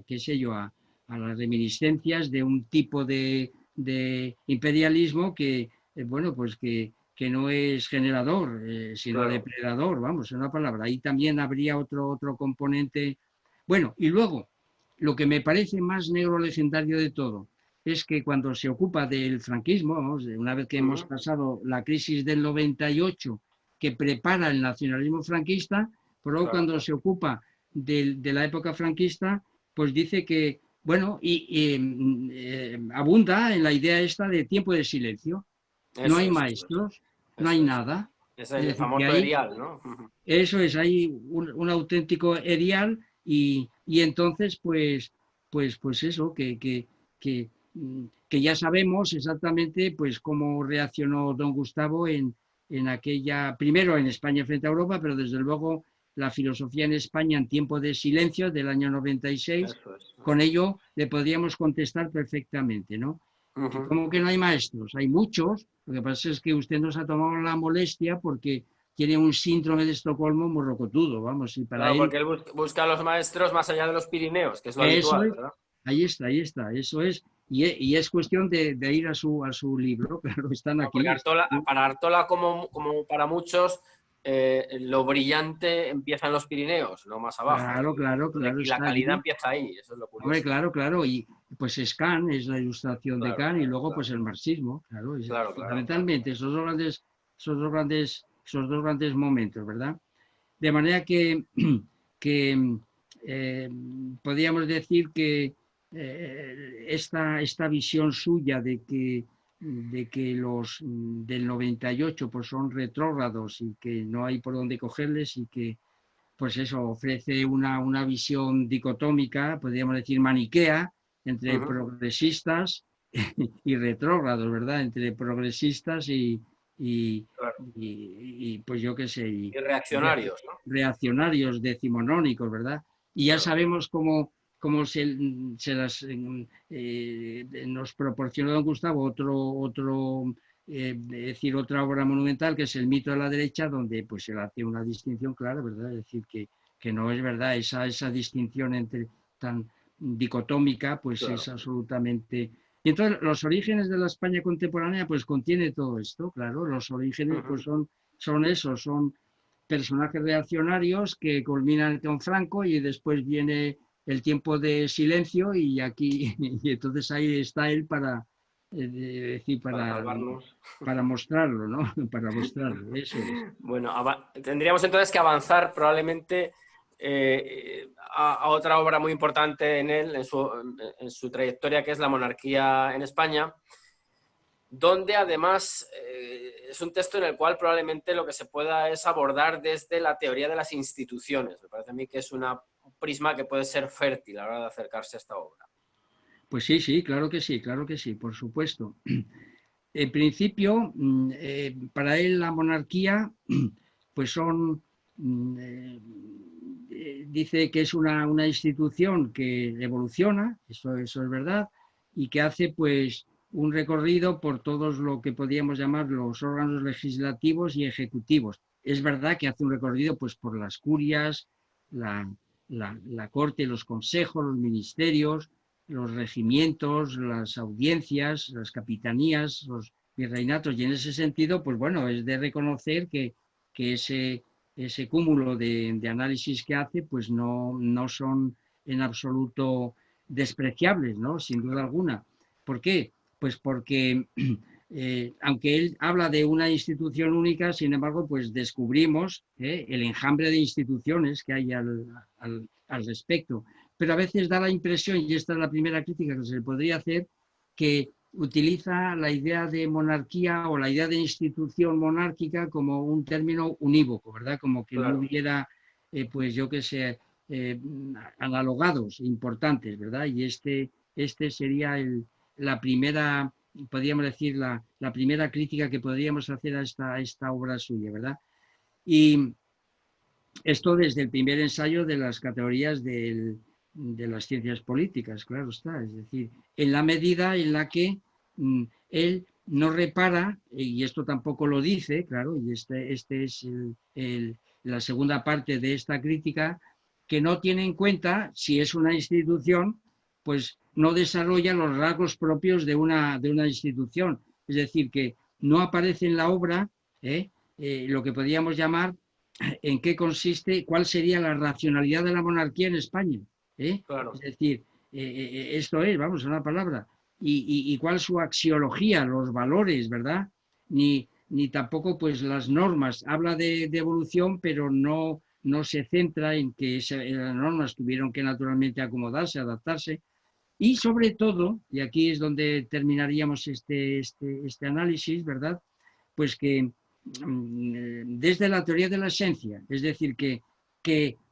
qué sé yo, a las reminiscencias de un tipo de imperialismo que, bueno, pues que no es generador, sino Claro. depredador, vamos, en una palabra. Ahí también habría otro componente. Bueno, y luego, lo que me parece más negro legendario de todo es que cuando se ocupa del franquismo, vamos, una vez que hemos pasado la crisis del 98, que prepara el nacionalismo franquista, pero luego cuando se ocupa de la época franquista, pues dice que, bueno, abunda en la idea esta de tiempo de silencio. No Eso hay es, maestros, no hay eso es. nada. Es Es el decir, que famoso ahí, erial, ¿no? eso es, hay un auténtico erial y entonces, pues eso, que, que ya sabemos exactamente pues cómo reaccionó don Gustavo en aquella, primero en España frente a Europa, pero desde luego la filosofía en España en tiempo de silencio del año 96, Eso es, con eso es. ello le podríamos contestar perfectamente, ¿no? Que Ujú. como que no hay maestros, hay muchos, lo que pasa es que usted nos ha tomado la molestia porque tiene un síndrome de Estocolmo morrocotudo, vamos, y para Claro, él porque él busca a los maestros más allá de los Pirineos, que es lo eso habitual, es, ¿verdad? ahí está, eso es, y es cuestión de ir a su libro, claro, están No, porque aquí. Para Artola, como para muchos, lo brillante empieza en los Pirineos, no más abajo. Claro, claro, claro, Y la está calidad allí. empieza ahí, eso es lo Hombre, curioso. claro, claro, y pues Kant es la ilustración de Claro, Kant y luego claro, pues el marxismo, claro, claro, claro, claro. fundamentalmente esos dos grandes momentos, ¿verdad? De manera que eh, podríamos decir que esta visión suya de que los del 98 pues son retrógrados y que no hay por dónde cogerles y que pues eso ofrece una visión dicotómica, podríamos decir maniquea, entre Ujú. progresistas y retrógrados, ¿verdad? Entre progresistas Claro. pues yo qué sé, Y reaccionarios, ¿no? reaccionarios decimonónicos, ¿verdad? Y ya Claro. sabemos cómo nos proporcionó don Gustavo decir, otra obra monumental que es El mito de la derecha, donde pues él hace una distinción clara, ¿verdad? Es decir, que no es verdad esa distinción entre tan dicotómica, pues es Claro. absolutamente... Y entonces los orígenes de la España contemporánea pues contiene todo esto, claro, los orígenes pues Ujú. son esos, son personajes reaccionarios que culminan con Franco y después viene el tiempo de silencio y aquí, y entonces ahí está él decir, Para salvarnos. para mostrarlo, ¿no? Para mostrarlo, eso es. Bueno, tendríamos entonces que avanzar probablemente a otra obra muy importante en él, en su trayectoria, que es La monarquía en España, donde además es un texto en el cual probablemente lo que se pueda es abordar desde la teoría de las instituciones. Me parece a mí que es un prisma que puede ser fértil a la hora de acercarse a esta obra. Pues sí, sí, claro que sí, por supuesto. En principio, para él la monarquía, pues dice que es una institución que evoluciona, eso es verdad, y que hace pues un recorrido por todos lo que podríamos llamar los órganos legislativos y ejecutivos. Es verdad que hace un recorrido pues por las curias, la, la corte, los consejos, los ministerios, los regimientos, las audiencias, las capitanías, los virreinatos, y en ese sentido, pues bueno, es de reconocer que ese cúmulo de análisis que hace, pues no son en absoluto despreciables, ¿no? Sin duda alguna. ¿Por qué? Pues porque aunque él habla de una institución única, sin embargo, pues descubrimos el enjambre de instituciones que hay al respecto. Pero a veces da la impresión, y esta es la primera crítica que se le podría hacer, que utiliza la idea de monarquía o la idea de institución monárquica como un término unívoco, ¿verdad? Como que no Claro. hubiera, pues yo qué sé, analogados importantes, ¿verdad? Y este sería la primera, podríamos decir, la primera crítica que podríamos hacer a esta obra suya, ¿verdad? Y esto desde el primer ensayo de las categorías de las ciencias políticas, claro está. Es decir, en la medida en la que él no repara, y esto tampoco lo dice, claro, y este es la segunda parte de esta crítica, que no tiene en cuenta si es una institución, pues no desarrolla los rasgos propios de una institución. Es decir, que no aparece en la obra lo que podríamos llamar en qué consiste, cuál sería la racionalidad de la monarquía en España. Es Claro. decir, esto es, vamos, una palabra. Y cuál es su axiología, los valores, ¿verdad? Ni tampoco pues las normas. Habla de evolución, pero no se centra en que las normas tuvieron que naturalmente acomodarse, adaptarse, y sobre todo, y aquí es donde terminaríamos este análisis, ¿verdad? Pues que desde la teoría de la esencia, es decir, que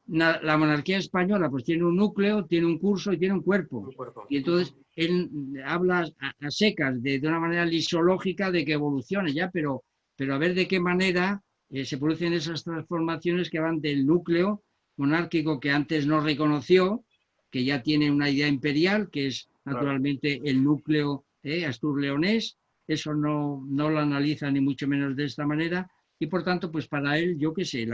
la monarquía española pues tiene un núcleo, tiene un curso y tiene un cuerpo. Y entonces él habla a secas, de una manera lisológica, de que evolucione ya, pero a ver de qué manera se producen esas transformaciones que van del núcleo monárquico que antes no reconoció, que ya tiene una idea imperial, que es naturalmente el núcleo astur-leonés. Eso no lo analiza ni mucho menos de esta manera, y por tanto, pues para él, yo qué sé,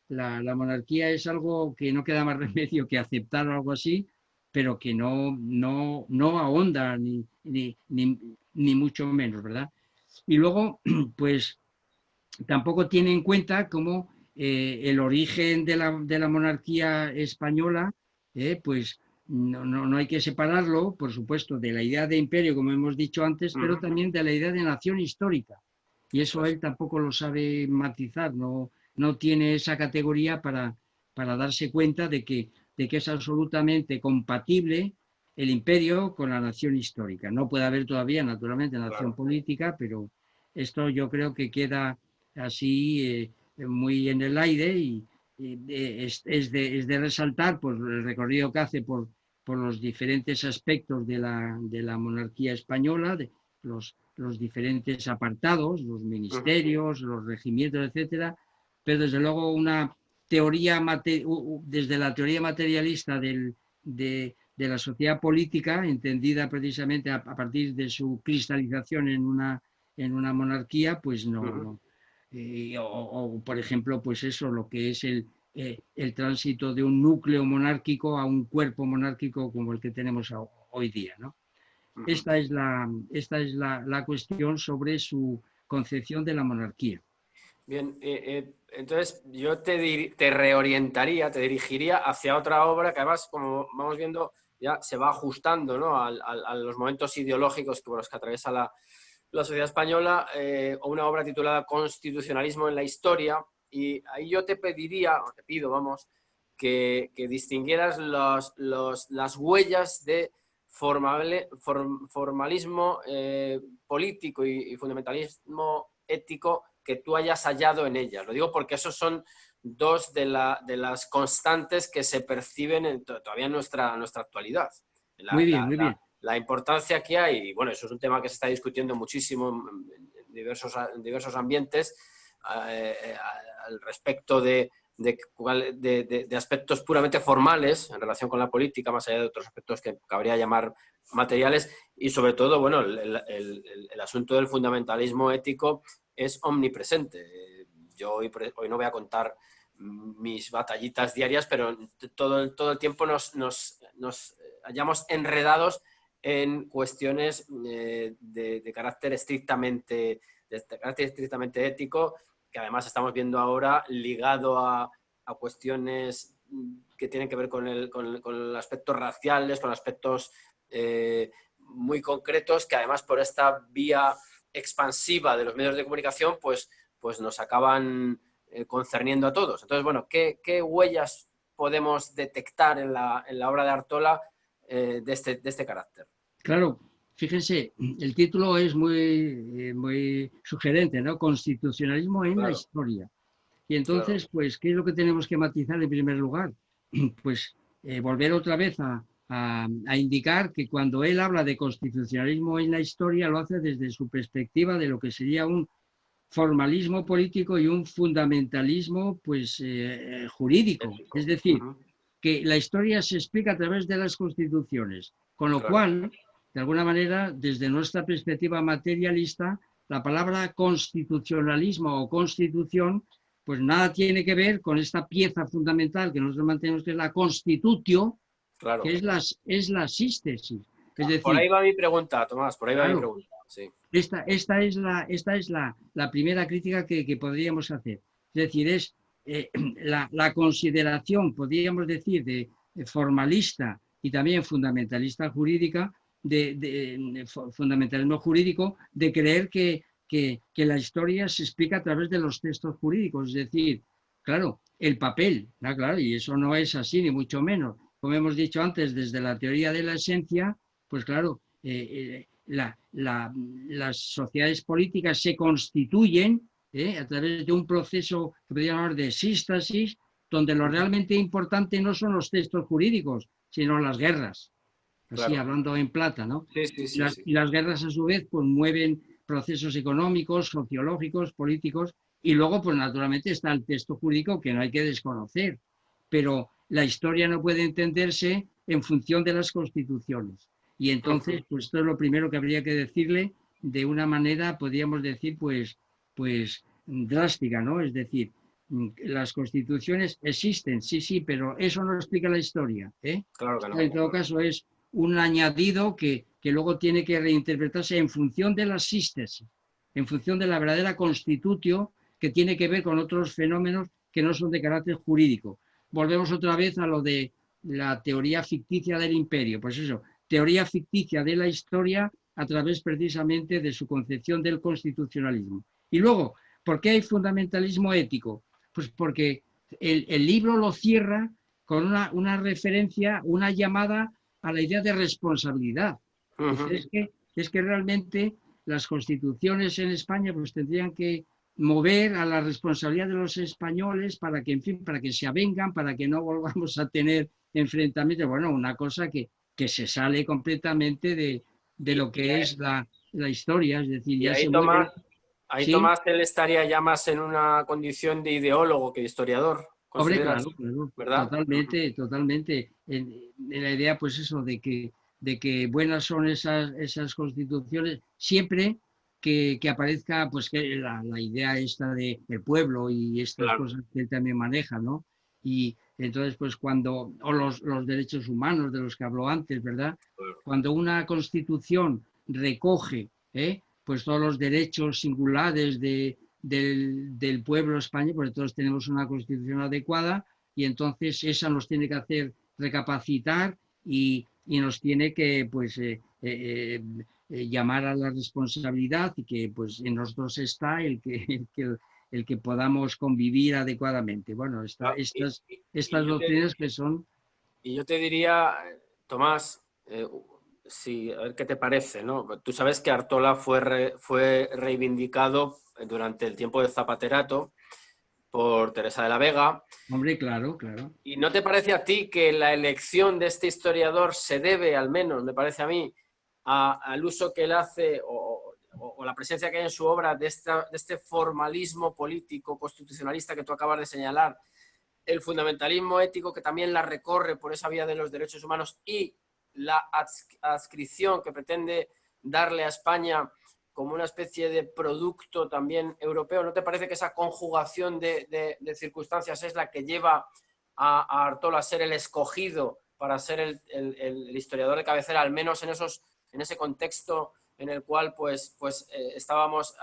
la monarquía es algo que no queda más remedio que aceptar algo así, pero que no ahonda ni mucho menos, ¿verdad? Y luego, pues tampoco tiene en cuenta cómo el origen de la monarquía española, pues no hay que separarlo, por supuesto, de la idea de imperio, como hemos dicho antes, pero también de la idea de nación histórica. Y eso él tampoco lo sabe matizar, no tiene esa categoría para darse cuenta de que es absolutamente compatible el imperio con la nación histórica. No puede haber todavía, naturalmente, nación política, pero esto yo creo que queda así muy en el aire, y es de resaltar pues, el recorrido que hace por los diferentes aspectos de la monarquía española, de los diferentes apartados, los ministerios, los regimientos, etcétera, pero desde luego una teoría, desde la teoría materialista de la sociedad política, entendida precisamente a partir de su cristalización en una monarquía, pues no. Por ejemplo, pues eso, lo que es el tránsito de un núcleo monárquico a un cuerpo monárquico como el que tenemos hoy día, ¿no? Esta es la cuestión sobre su concepción de la monarquía. Bien, entonces yo te reorientaría, te dirigiría hacia otra obra que además, como vamos viendo, ya se va ajustando, ¿no?, a los momentos ideológicos por los que atraviesa la sociedad española, o una obra titulada Constitucionalismo en la historia, y ahí yo te pediría, o te pido, vamos, que distinguieras las huellas de formalismo político y fundamentalismo ético que tú hayas hallado en ellas. Lo digo porque esos son dos de las constantes que se perciben todavía en nuestra actualidad. Muy bien, muy bien. La importancia que hay, y bueno, eso es un tema que se está discutiendo muchísimo en diversos ambientes, al respecto de aspectos puramente formales en relación con la política, más allá de otros aspectos que cabría llamar materiales, y sobre todo, bueno, el asunto del fundamentalismo ético es omnipresente. Yo hoy no voy a contar mis batallitas diarias, pero todo el tiempo nos hallamos enredados en cuestiones de carácter estrictamente ético, que además estamos viendo ahora ligado a cuestiones que tienen que ver con aspectos raciales, con aspectos muy concretos, que además por esta vía expansiva de los medios de comunicación, pues nos acaban concerniendo a todos. Entonces, bueno, ¿qué huellas podemos detectar en la obra de Artola de este carácter? Claro, fíjense, el título es muy sugerente, ¿no? Constitucionalismo en la historia. Y entonces, pues, ¿qué es lo que tenemos que matizar en primer lugar? Pues volver otra vez a indicar que cuando él habla de constitucionalismo en la historia, lo hace desde su perspectiva de lo que sería un formalismo político y un fundamentalismo, pues, jurídico. Es decir, que la historia se explica a través de las constituciones, con lo cual, de alguna manera, desde nuestra perspectiva materialista, la palabra constitucionalismo o constitución, pues nada tiene que ver con esta pieza fundamental que nosotros mantenemos, que es la constitutio, que es la sístesis. Es decir, por ahí va mi pregunta, Tomás, por ahí va mi pregunta. Sí. Esta es la primera crítica que podríamos hacer. Es decir, es la consideración, podríamos decir, de formalista y también fundamentalista jurídica, de fundamentalismo jurídico, de creer que la historia se explica a través de los textos jurídicos. Es decir, claro, el papel, claro, y eso no es así, ni mucho menos. Como hemos dicho antes, desde la teoría de la esencia, pues claro, las sociedades políticas se constituyen a través de un proceso que podríamos llamar de sístasis, donde lo realmente importante no son los textos jurídicos, sino las guerras, así Claro. hablando en plata, ¿no? Sí, sí, Y sí, sí. las guerras a su vez pues mueven procesos económicos, sociológicos, políticos, y luego pues naturalmente está el texto jurídico que no hay que desconocer, pero la historia no puede entenderse en función de las constituciones. Y entonces, Ujú. pues esto es lo primero que habría que decirle de una manera, podríamos decir, pues drástica, ¿no? Es decir, las constituciones existen, sí, sí, pero eso no explica la historia, ¿eh? Claro que no. En todo caso, es un añadido que luego tiene que reinterpretarse en función de la sístesis, en función de la verdadera constitución que tiene que ver con otros fenómenos que no son de carácter jurídico. Volvemos otra vez a lo de la teoría ficticia del imperio. Pues eso, teoría ficticia de la historia a través precisamente de su concepción del constitucionalismo. Y luego, ¿por qué hay fundamentalismo ético? Pues porque el libro lo cierra con una referencia, una llamada a la idea de responsabilidad. Dice, Ujú. es que realmente las constituciones en España pues tendrían que mover a la responsabilidad de los españoles para que, en fin, para que se avengan, para que no volvamos a tener enfrentamientos. Bueno, una cosa que se sale completamente de Y, lo que es la historia, es decir, y ya se mueve, ahí ¿sí? Tomás, él estaría ya más en una condición de ideólogo que de historiador, Hombre, ¿consideras? claro, claro, ¿Verdad? Ujú. totalmente, totalmente. En la idea, pues eso, de que buenas son esas constituciones, siempre que aparezca, pues que la idea esta de el pueblo y estas Claro. cosas que él también maneja, ¿no? Y entonces, pues cuando, o los derechos humanos de los que habló antes, ¿verdad? Claro. Cuando una constitución recoge, pues todos los derechos singulares del pueblo español, porque todos tenemos una constitución adecuada, y entonces esa nos tiene que hacer recapacitar y nos tiene que pues, llamar a la responsabilidad y que pues en nosotros está el que podamos convivir adecuadamente. Bueno, Ah, estas doctrinas que son... y yo te diría, Tomás, sí, a ver qué te parece, ¿no? Tú sabes que Artola fue reivindicado durante el tiempo de Zapaterato por Teresa de la Vega. Hombre, claro, claro. ¿Y no te parece a ti que la elección de este historiador se debe, al menos, me parece a mí, al uso que él hace o la presencia que hay en su obra de este formalismo político constitucionalista que tú acabas de señalar, el fundamentalismo ético que también la recorre por esa vía de los derechos humanos y la adscripción que pretende darle a España como una especie de producto también europeo? ¿No te parece que esa conjugación de circunstancias es la que lleva a Artola a ser el escogido para ser el historiador de cabecera, al menos en ese contexto en el cual estábamos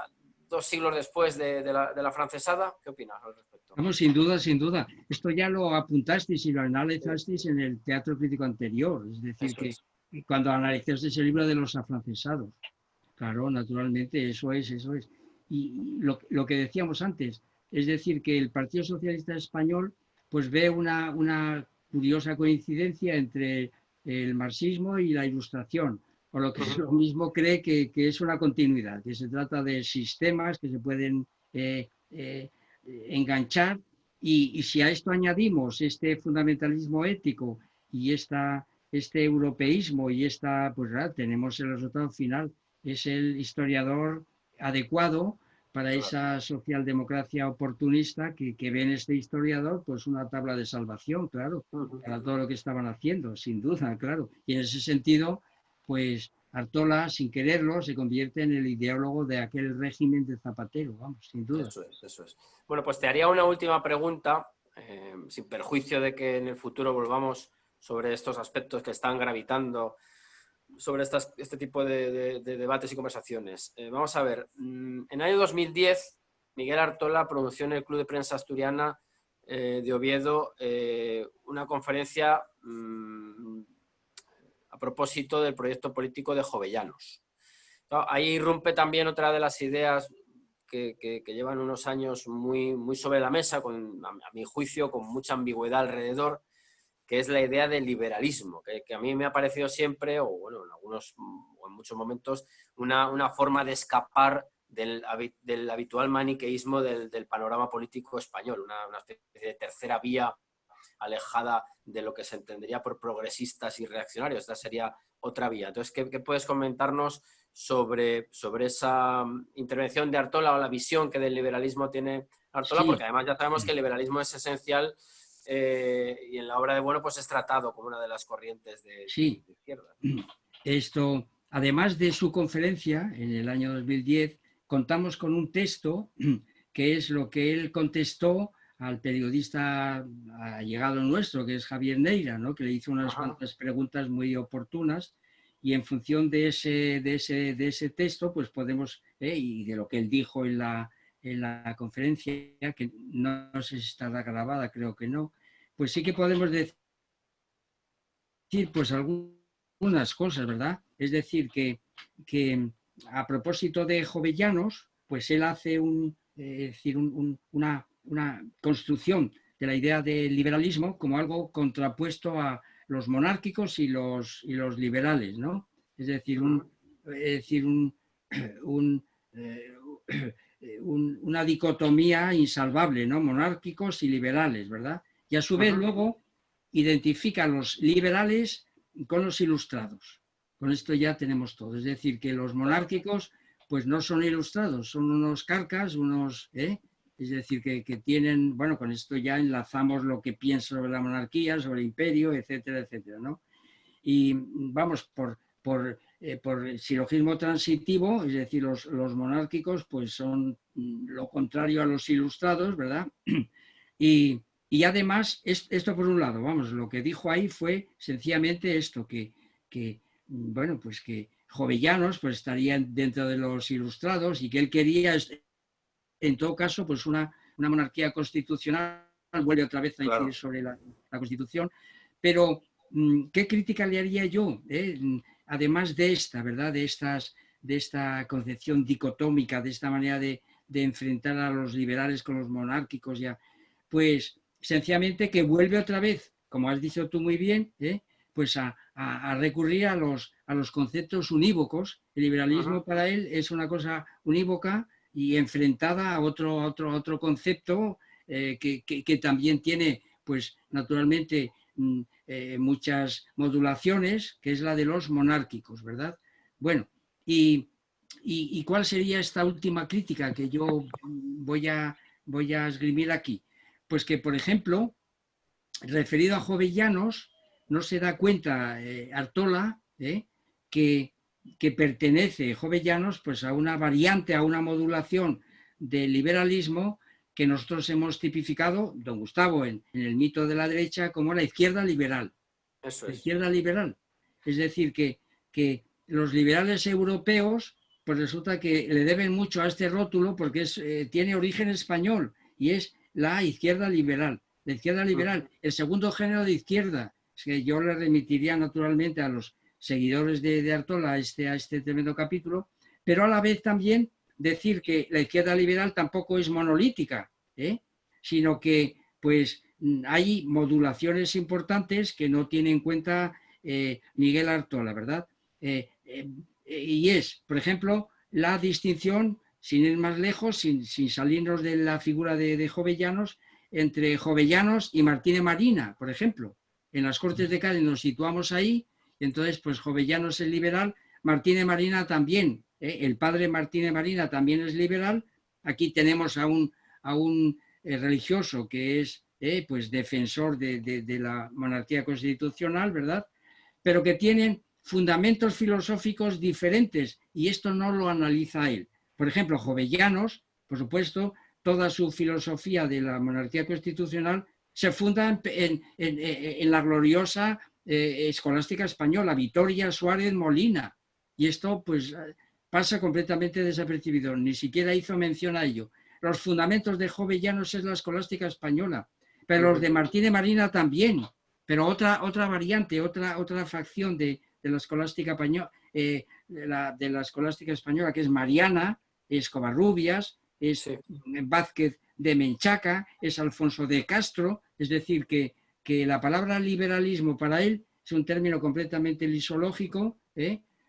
2 siglos después de la afrancesada? ¿Qué opinas al respecto? Vamos, sin duda, sin duda. Esto ya lo apuntasteis y lo analizasteis en el teatro crítico anterior, es decir, Eso que es. cuando analizasteis el libro de los afrancesados. Claro, naturalmente, eso es, eso es. Y lo que decíamos antes, es decir, que el Partido Socialista Español pues ve una curiosa coincidencia entre el marxismo y la ilustración, o lo que es Uh-huh. lo mismo cree que es una continuidad, que se trata de sistemas que se pueden enganchar y si a esto añadimos este fundamentalismo ético y este europeísmo y pues tenemos el resultado final, es el historiador adecuado para Claro. esa socialdemocracia oportunista que ve en este historiador pues una tabla de salvación, claro, Uh-huh. para todo lo que estaban haciendo, sin duda, claro. Y en ese sentido, pues Artola, sin quererlo, se convierte en el ideólogo de aquel régimen de Zapatero, vamos, sin duda. Eso es, eso es. Bueno, pues te haría una última pregunta, sin perjuicio de que en el futuro volvamos sobre estos aspectos que están gravitando sobre este tipo de debates y conversaciones. Vamos a ver, en el año 2010, Miguel Artola pronunció en el Club de Prensa Asturiana de Oviedo una conferencia a propósito del proyecto político de Jovellanos. Ahí irrumpe también otra de las ideas que llevan unos años muy sobre la mesa, a mi juicio, con mucha ambigüedad alrededor, que es la idea del liberalismo, que a mí me ha parecido siempre, o bueno, o en muchos momentos, una forma de escapar del habitual maniqueísmo del panorama político español, una especie de tercera vía alejada de lo que se entendería por progresistas y reaccionarios. Esta sería otra vía. Entonces, ¿qué puedes comentarnos sobre esa intervención de Artola o la visión que del liberalismo tiene Artola? Porque Sí, además ya sabemos que el liberalismo es esencial y en la obra de Bueno pues es tratado como una de las corrientes de sí. izquierda. Esto, además de su conferencia en el año 2010, contamos con un texto que es lo que él contestó al periodista allegado nuestro, que es Javier Neira, ¿no? Que le hizo unas cuantas preguntas muy oportunas y en función de ese texto, pues podemos, y de lo que él dijo en la conferencia, que no sé si estará grabada, creo que no, pues sí que podemos decir pues algunas cosas, ¿verdad? Es decir, que a propósito de Jovellanos, pues él hace una construcción de la idea del liberalismo como algo contrapuesto a los monárquicos y los liberales, ¿no? Es decir, un, eh, una dicotomía insalvable, ¿no? Monárquicos y liberales, ¿verdad? Y a su vez luego identifica a los liberales con los ilustrados. Con esto ya tenemos todo. Es decir, que los monárquicos pues no son ilustrados, son unos carcas, es decir, que tienen, bueno, con esto ya enlazamos lo que piensa sobre la monarquía, sobre el imperio, etcétera, etcétera, ¿no? Y vamos, por silogismo transitivo, es decir, los monárquicos pues son lo contrario a los ilustrados, ¿verdad? Y además, esto por un lado, vamos, lo que dijo ahí fue sencillamente esto, bueno, pues que Jovellanos pues estarían dentro de los ilustrados y que él quería, en todo caso, pues una monarquía constitucional, vuelve otra vez a incidir sobre la Constitución, pero ¿qué crítica le haría yo? Además de esta, ¿verdad? De esta concepción dicotómica, de esta manera de enfrentar a los liberales con los monárquicos, ya, pues sencillamente que vuelve otra vez, como has dicho tú muy bien, pues a recurrir a los conceptos unívocos. El liberalismo para él es una cosa unívoca y enfrentada a otro concepto que también tiene, pues naturalmente, muchas modulaciones, que es la de los monárquicos, ¿verdad? Bueno, ¿y cuál sería esta última crítica que yo voy a esgrimir aquí? Pues que, por ejemplo, referido a Jovellanos, no se da cuenta Artola que pertenece Jovellanos pues, a una variante, a una modulación del liberalismo que nosotros hemos tipificado, don Gustavo, en el mito de la derecha, como la izquierda liberal. Eso La es. izquierda liberal. Es decir, que los liberales europeos, pues resulta que le deben mucho a este rótulo porque tiene origen español y es la izquierda liberal. La izquierda liberal, el segundo género de izquierda, es que yo le remitiría naturalmente a los seguidores de Artola a este tremendo capítulo, pero a la vez también decir que la izquierda liberal tampoco es monolítica, sino que pues hay modulaciones importantes que no tiene en cuenta Miguel Artola, ¿verdad? Y es, por ejemplo, la distinción, sin ir más lejos, sin salirnos de la figura de Jovellanos, entre Jovellanos y Martínez Marina, por ejemplo. En las Cortes de Cádiz nos situamos ahí, entonces pues Jovellanos es liberal, Martínez Marina también, el padre Martínez Marina también es liberal. Aquí tenemos a un religioso que es pues defensor de la monarquía constitucional, ¿verdad? Pero que tienen fundamentos filosóficos diferentes y esto no lo analiza él. Por ejemplo, Jovellanos, por supuesto, toda su filosofía de la monarquía constitucional se funda en la gloriosa escolástica española, Vitoria Suárez Molina. Y esto pues pasa completamente desapercibido, ni siquiera hizo mención a ello. Los fundamentos de Jovellanos es la escolástica española, pero los de Martínez Marina también, pero otra variante, otra facción de la escolástica española, que es Mariana, Escobarrubias, es Sí. Vázquez de Menchaca, es Alfonso de Castro, es decir, que la palabra liberalismo para él es un término completamente lisológico,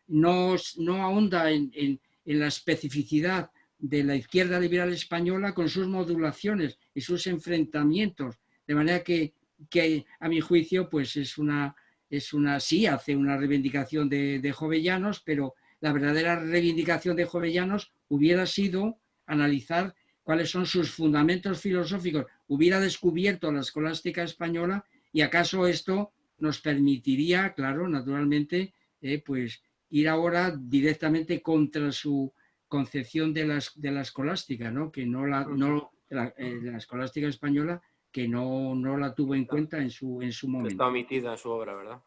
no ahonda en la especificidad de la izquierda liberal española con sus modulaciones y sus enfrentamientos, de manera que a mi juicio pues sí hace una reivindicación de Jovellanos, pero la verdadera reivindicación de Jovellanos hubiera sido analizar cuáles son sus fundamentos filosóficos, hubiera descubierto la escolástica española y acaso esto nos permitiría, claro, naturalmente, pues ir ahora directamente contra su concepción de la escolástica, ¿no? Que la escolástica española que no la tuvo en cuenta en su Que está momento. omitida en su obra, ¿verdad?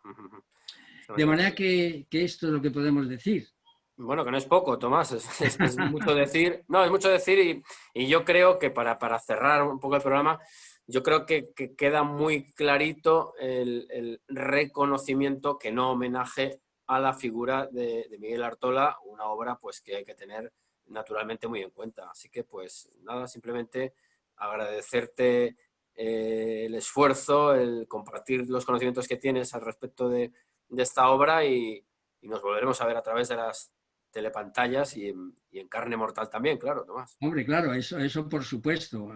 De manera que esto es lo que podemos decir. Bueno, que no es poco, Tomás, es mucho decir. No, es mucho decir y yo creo que para cerrar un poco el programa, yo creo que queda muy clarito el reconocimiento, que no homenaje a la figura de Miguel Artola, una obra pues que hay que tener naturalmente muy en cuenta. Así que pues nada, simplemente agradecerte el esfuerzo, el compartir los conocimientos que tienes al respecto de esta obra y nos volveremos a ver a través de las telepantallas y en carne mortal también, claro, Tomás. Hombre, claro, eso por supuesto,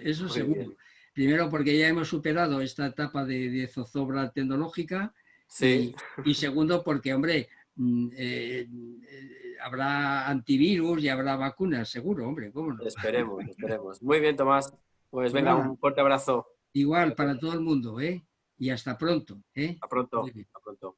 eso Muy seguro. bien. Primero porque ya hemos superado esta etapa de zozobra tecnológica Sí, y segundo porque, hombre, habrá antivirus y habrá vacunas, seguro, hombre, ¿cómo no? esperemos, esperemos. Muy bien, Tomás. Pues Pues venga, nada, un fuerte abrazo. igual para todo el mundo, ¿eh? Y hasta pronto, ¿eh? A pronto, Muy bien. a pronto.